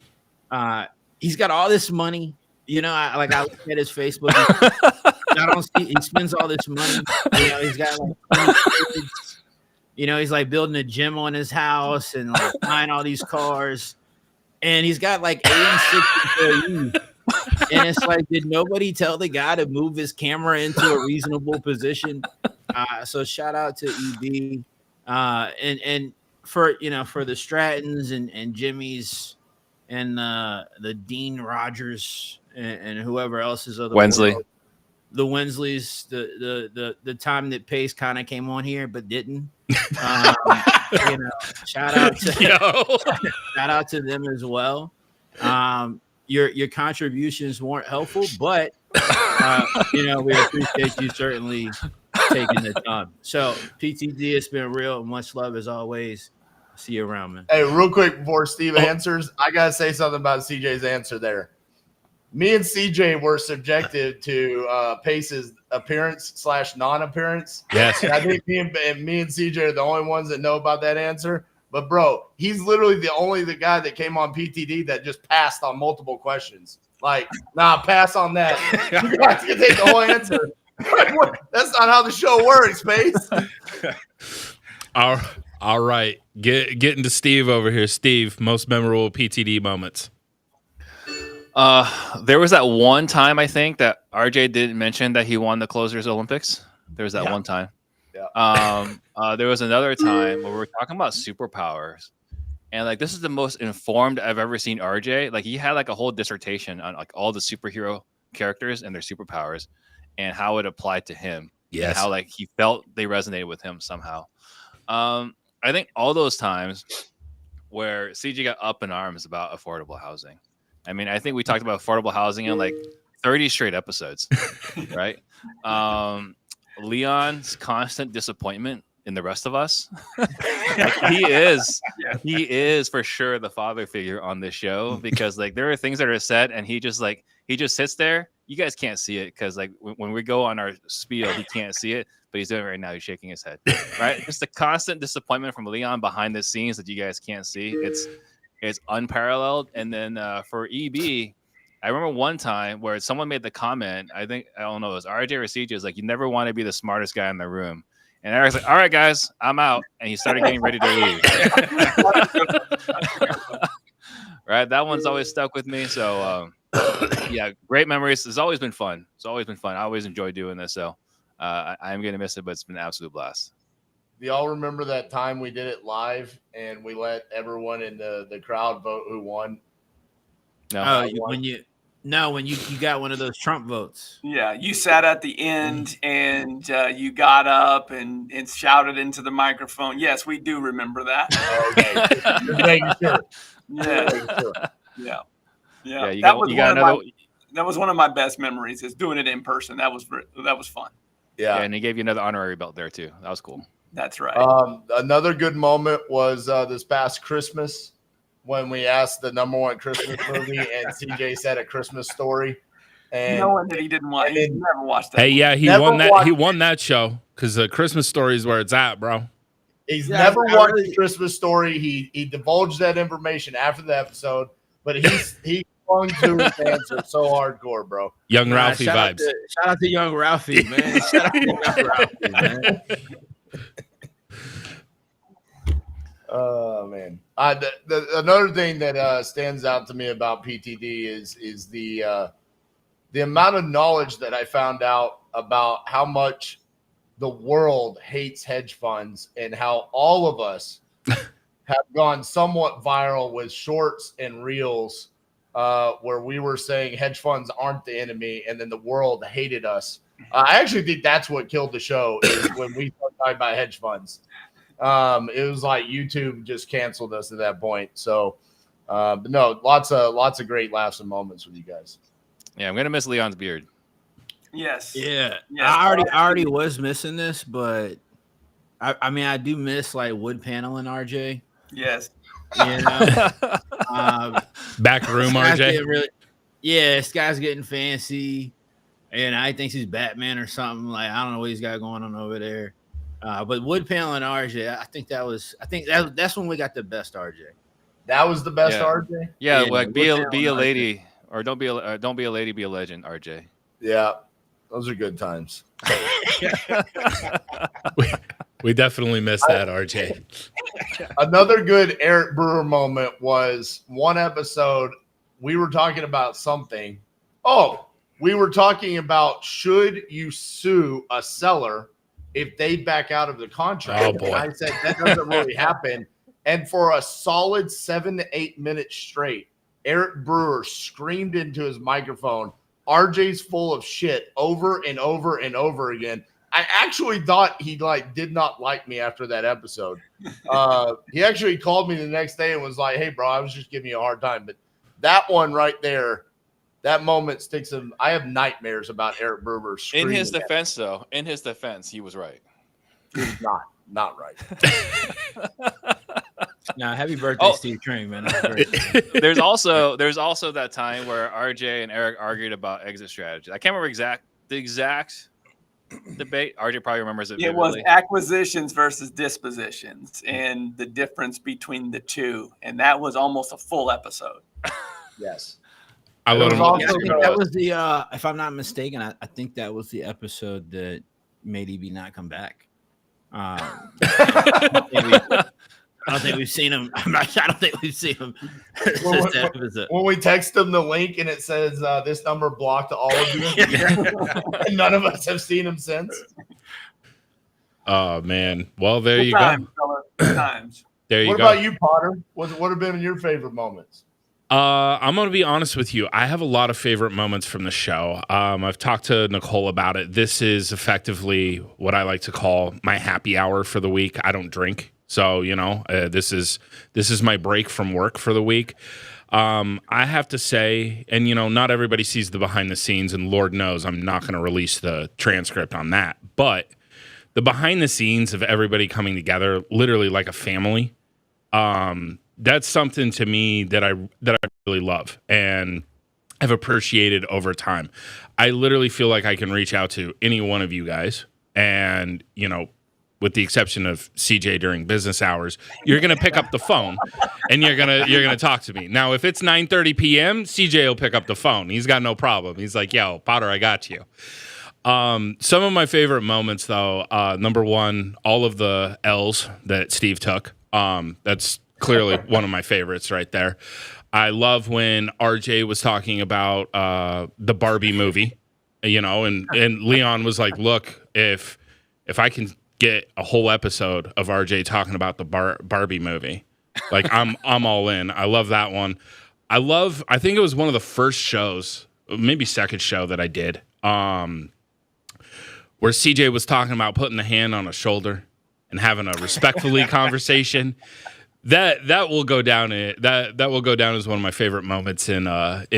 he's got all this money. I look at his Facebook. I don't see he spends all this money. He's got like kids. He's like building a gym on his house and like buying all these cars, and he's got like 86 employees. And it's like, did nobody tell the guy to move his camera into a reasonable position? So shout out to EB and for the Strattons and Jimmys and the Dean Rogers and whoever else is other Wensley. world. The Wensleys, the time that Pace kind of came on here but didn't. Shout out to them as well. Your contributions weren't helpful, but we appreciate you certainly taking the time. So PTD, it's been real. Much love as always. See you around, man. Hey, real quick before Steve answers, I gotta say something about CJ's answer there. Me and CJ were subjected to Pace's appearance / non-appearance. Yes. And I think me and CJ are the only ones that know about that answer. But, bro, he's literally the guy that came on PTD that just passed on multiple questions. Like, pass on that. You guys can take the whole answer. That's not how the show works, Pace. All right. Getting to Steve over here. Steve, most memorable PTD moments. There was that one time I think that RJ didn't mention that he won the Closers Olympics. There was that one time. Yeah. There was another time where we were talking about superpowers, and like this is the most informed I've ever seen RJ. Like he had like a whole dissertation on like all the superhero characters and their superpowers and how it applied to him. Yes. And how like he felt they resonated with him somehow. I think all those times where CJ got up in arms about affordable housing. I mean, I think we talked about affordable housing in like 30 straight episodes, right? Leon's constant disappointment in the rest of us. Like, he is for sure the father figure on this show, because like there are things that are said and he just sits there. You guys can't see it because like when we go on our spiel, he can't see it, but he's doing it right now. He's shaking his head, right? Just the constant disappointment from Leon behind the scenes that you guys can't see. It's unparalleled. And then for EB, I remember one time where someone made the comment, I don't know, it was RJ or CJ, is like, you never want to be the smartest guy in the room. And Eric's like, all right, guys, I'm out. And he started getting ready to leave. Right? That one's always stuck with me. So, yeah, great memories. It's always been fun. I always enjoy doing this. So I am going to miss it, but it's been an absolute blast. Do y'all remember that time we did it live and we let everyone in the crowd vote who won? No. When you got one of those Trump votes. Yeah, you sat at the end and you got up and shouted into the microphone. Yes, we do remember that. Okay. Just making sure. Yeah. That was one of my best memories, is doing it in person. That was fun. Yeah, and he gave you another honorary belt there too. That was cool. That's right. Another good moment was this past Christmas when we asked the number one Christmas movie, and CJ said A Christmas Story. And no one that he didn't watch. He never watched that. Hey, yeah, he Never won that. watched He won that show because the Christmas Story is where it's at, bro. He's never watched A Christmas Story. He divulged that information after the episode, but he clung to his answer so hardcore, bro. Young Ralphie vibes. Shout out to Young Ralphie, man. Shout out to Young Ralphie, man. Another thing that stands out to me about PTD is the amount of knowledge that I found out about how much the world hates hedge funds and how all of us have gone somewhat viral with shorts and reels where we were saying hedge funds aren't the enemy, and then the world hated us. I actually think that's what killed the show is when we started talking about hedge funds. It was like YouTube just canceled us at that point. So, but no, lots of great laughs and moments with you guys. Yeah, I'm gonna miss Leon's beard. Yes. Yeah. Yes. I already was missing this, but I mean, I do miss like wood paneling RJ. Yes. You know, Back room, RJ. This guy's getting fancy, and I think he's Batman or something. Like I don't know what he's got going on over there. But wood paneling RJ, I think that's when we got the best RJ. That was the best Yeah. RJ. Yeah, Yeah, like we're down be a on lady, or don't be a lady, be a legend, RJ. Yeah, those are good times. We definitely missed that, RJ. Another good Eric Brewer moment was one episode. We were talking about something. Oh, we were talking about should you sue a seller if they back out of the contract? Oh, boy. And I said that doesn't really happen. And for a solid 7 to 8 minutes straight, Eric Brewer screamed into his microphone, RJ's full of shit over and over and over again. I actually thought he did not like me after that episode. He actually called me the next day and was like, hey, bro, I was just giving you a hard time. But that one right there, that moment sticks in. I have nightmares about Eric Brewer screaming. In his defense, though, he was right. He's not right. Nah, happy birthday, Steve Trang, man. There's also that time where RJ and Eric argued about exit strategy. I can't remember the exact debate. RJ probably remembers it. It was acquisitions versus dispositions and the difference between the two. And that was almost a full episode. Yes. I love that was the if I'm not mistaken, I think that was the episode that made EB not come back. I don't think we've seen him. I don't think we've seen him since that episode. When we text him the link and it says this number blocked to all of you, and none of us have seen him since. Oh man. Well, there Good you times, go. fella. Good times. There you What go. about you, Potter? What have been your favorite moments? I'm going to be honest with you. I have a lot of favorite moments from the show. I've talked to Nicole about it. This is effectively what I like to call my happy hour for the week. I don't drink. So, this is my break from work for the week. I have to say, and, not everybody sees the behind the scenes, and Lord knows I'm not going to release the transcript on that. But the behind the scenes of everybody coming together, literally like a family, that's something to me that I really love and have appreciated over time. I literally feel like I can reach out to any one of you guys and, with the exception of CJ during business hours, you're going to pick up the phone and you're going to talk to me. Now, if it's 9:30 p.m., CJ will pick up the phone. He's got no problem. He's like, yo, Potter, I got you. Some of my favorite moments, though, number one, all of the L's that Steve took. That's clearly one of my favorites right there. I love when RJ was talking about the Barbie movie, and Leon was like, look, if I can get a whole episode of RJ talking about the Barbie movie, like I'm all in. I love that one. I think it was one of the first shows, maybe second show that I did, where CJ was talking about putting the hand on a shoulder and having a respectfully conversation. That will go down. That will go down as one of my favorite moments in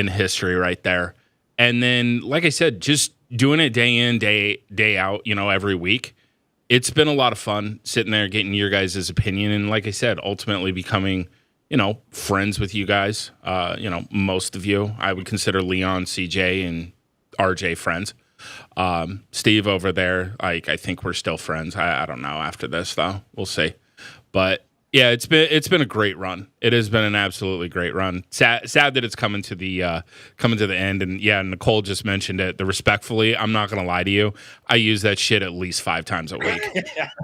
history, right there. And then, like I said, just doing it day in, day out, every week. It's been a lot of fun sitting there getting your guys' opinion, and like I said, ultimately becoming, friends with you guys. Most of you, I would consider Leon, CJ, and RJ friends. Steve over there, I think we're still friends. I don't know after this though. We'll see. But yeah, it's been a great run. It has been an absolutely great run. Sad that it's coming to the end. And yeah, Nicole just mentioned it. The respectfully, I'm not gonna lie to you. I use that shit at least 5 times a week.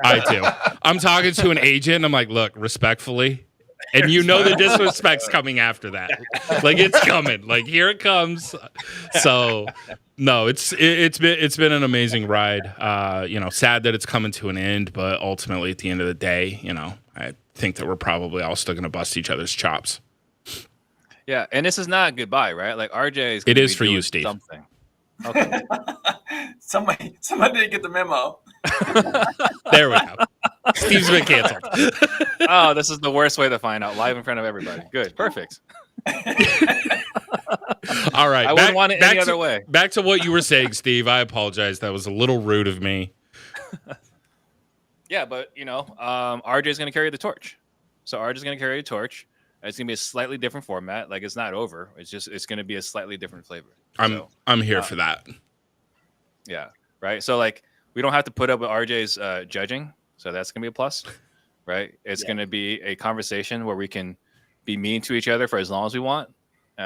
I do. I'm talking to an agent. And I'm like, look, respectfully, And you know the disrespect's coming after that. Like it's coming. Like here it comes. So no, it's been an amazing ride. Sad that it's coming to an end, but ultimately at the end of the day, I think that we're probably all still gonna bust each other's chops. Yeah, and this is not goodbye, right? Like RJ is. It is for you, Steve. Something. Okay. Somebody didn't get the memo. There we go. Steve's been canceled. Oh, this is the worst way to find out, live in front of everybody. Good, perfect. All right, I wouldn't want it any other way. Back to what you were saying, Steve. I apologize. That was a little rude of me. Yeah, but RJ is going to carry the torch. So RJ is going to carry the torch. It's going to be a slightly different format. Like it's not over. It's going to be a slightly different flavor. I'm here for that. Yeah. Right. So like we don't have to put up with RJ's judging. So that's going to be a plus, right? It's going to be a conversation where we can be mean to each other for as long as we want.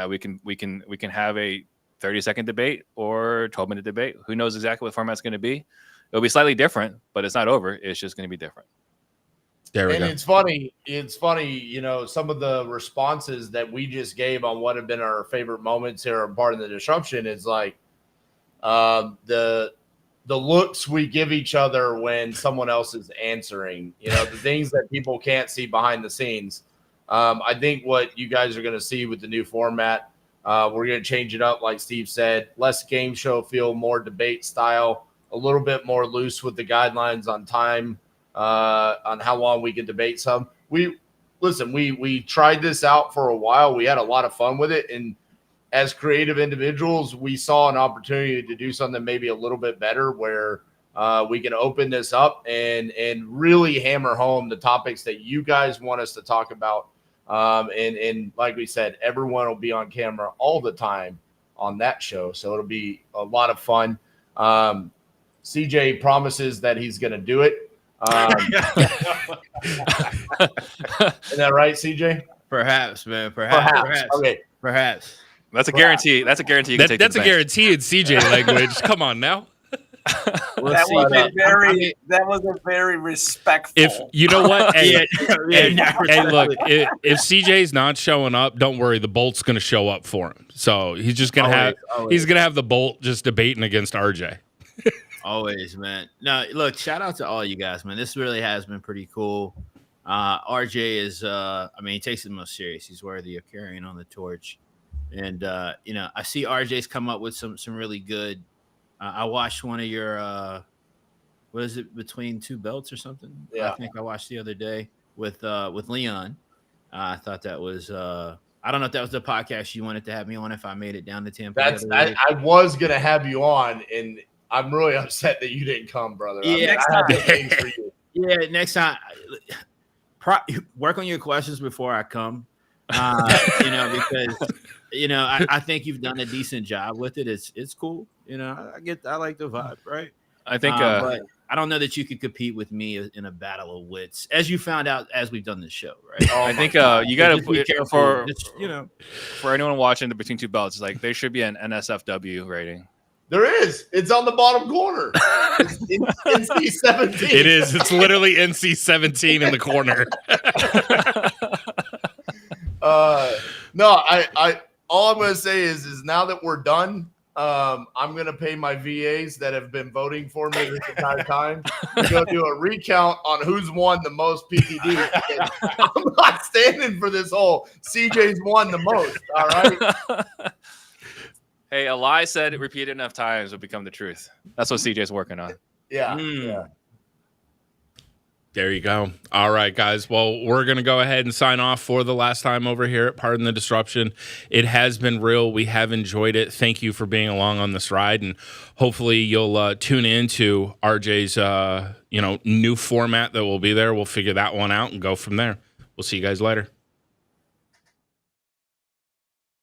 We can have a 30-second debate or 12-minute debate. Who knows exactly what format's going to be? It'll be slightly different, but it's not over. It's just going to be different. There we go. It's funny, some of the responses that we just gave on what have been our favorite moments here and part of the disruption is like the looks we give each other when someone else is answering, the things that people can't see behind the scenes. I think what you guys are going to see with the new format, we're going to change it up, like Steve said, less game show feel, more debate style, a little bit more loose with the guidelines on time. On how long we can debate some. We tried this out for a while. We had a lot of fun with it. And as creative individuals, we saw an opportunity to do something maybe a little bit better where we can open this up and really hammer home the topics that you guys want us to talk about. And like we said, everyone will be on camera all the time on that show. So it'll be a lot of fun. CJ promises that he's going to do it. Isn't that right, CJ? Perhaps, man. Perhaps. Okay. Perhaps. That's a guarantee. That's a guarantee. You can take That's to a the bank. guarantee in CJ language. Come on now. That was a very respectful. If you know what, hey, Yeah. look, if CJ's not showing up, don't worry. The Bolt's going to show up for him. So he's just going to he's going to have the Bolt just debating against RJ. Always, man. No, look, shout out to all you guys, man. This really has been pretty cool. RJ is, he takes it most serious. He's worthy of carrying on the torch. And, I see RJ's come up with some really good. I watched one of your, what is it, Between Two Belts or something? Yeah. I think I watched the other day with Leon. I thought that was, I don't know if that was the podcast you wanted to have me on if I made it down to Tampa. I was going to have you on, and I'm really upset that you didn't come, brother. Yeah, I have things for you. Yeah, next time, work on your questions before I come. Because I think you've done a decent job with it. It's cool. I like the vibe, right? I think, but I don't know that you could compete with me in a battle of wits, as you found out as we've done this show, right? I think you got to be careful. For anyone watching the Between Two Belts, like there should be an NSFW rating. There is. It's on the bottom corner. It's NC-17. It is. It's literally NC-17 in the corner. No, I all I'm going to say is now that we're done, I'm going to pay my VAs that have been voting for me this entire time to go do a recount on who's won the most PTD. I'm not standing for this whole CJ's won the most. All right. Hey, a lie said repeated enough times will become the truth. That's what CJ's working on. Yeah. Yeah. There you go. All right, guys. Well, we're going to go ahead and sign off for the last time over here at Pardon the Disruption. It has been real. We have enjoyed it. Thank you for being along on this ride, and hopefully you'll tune into RJ's new format that will be there. We'll figure that one out and go from there. We'll see you guys later.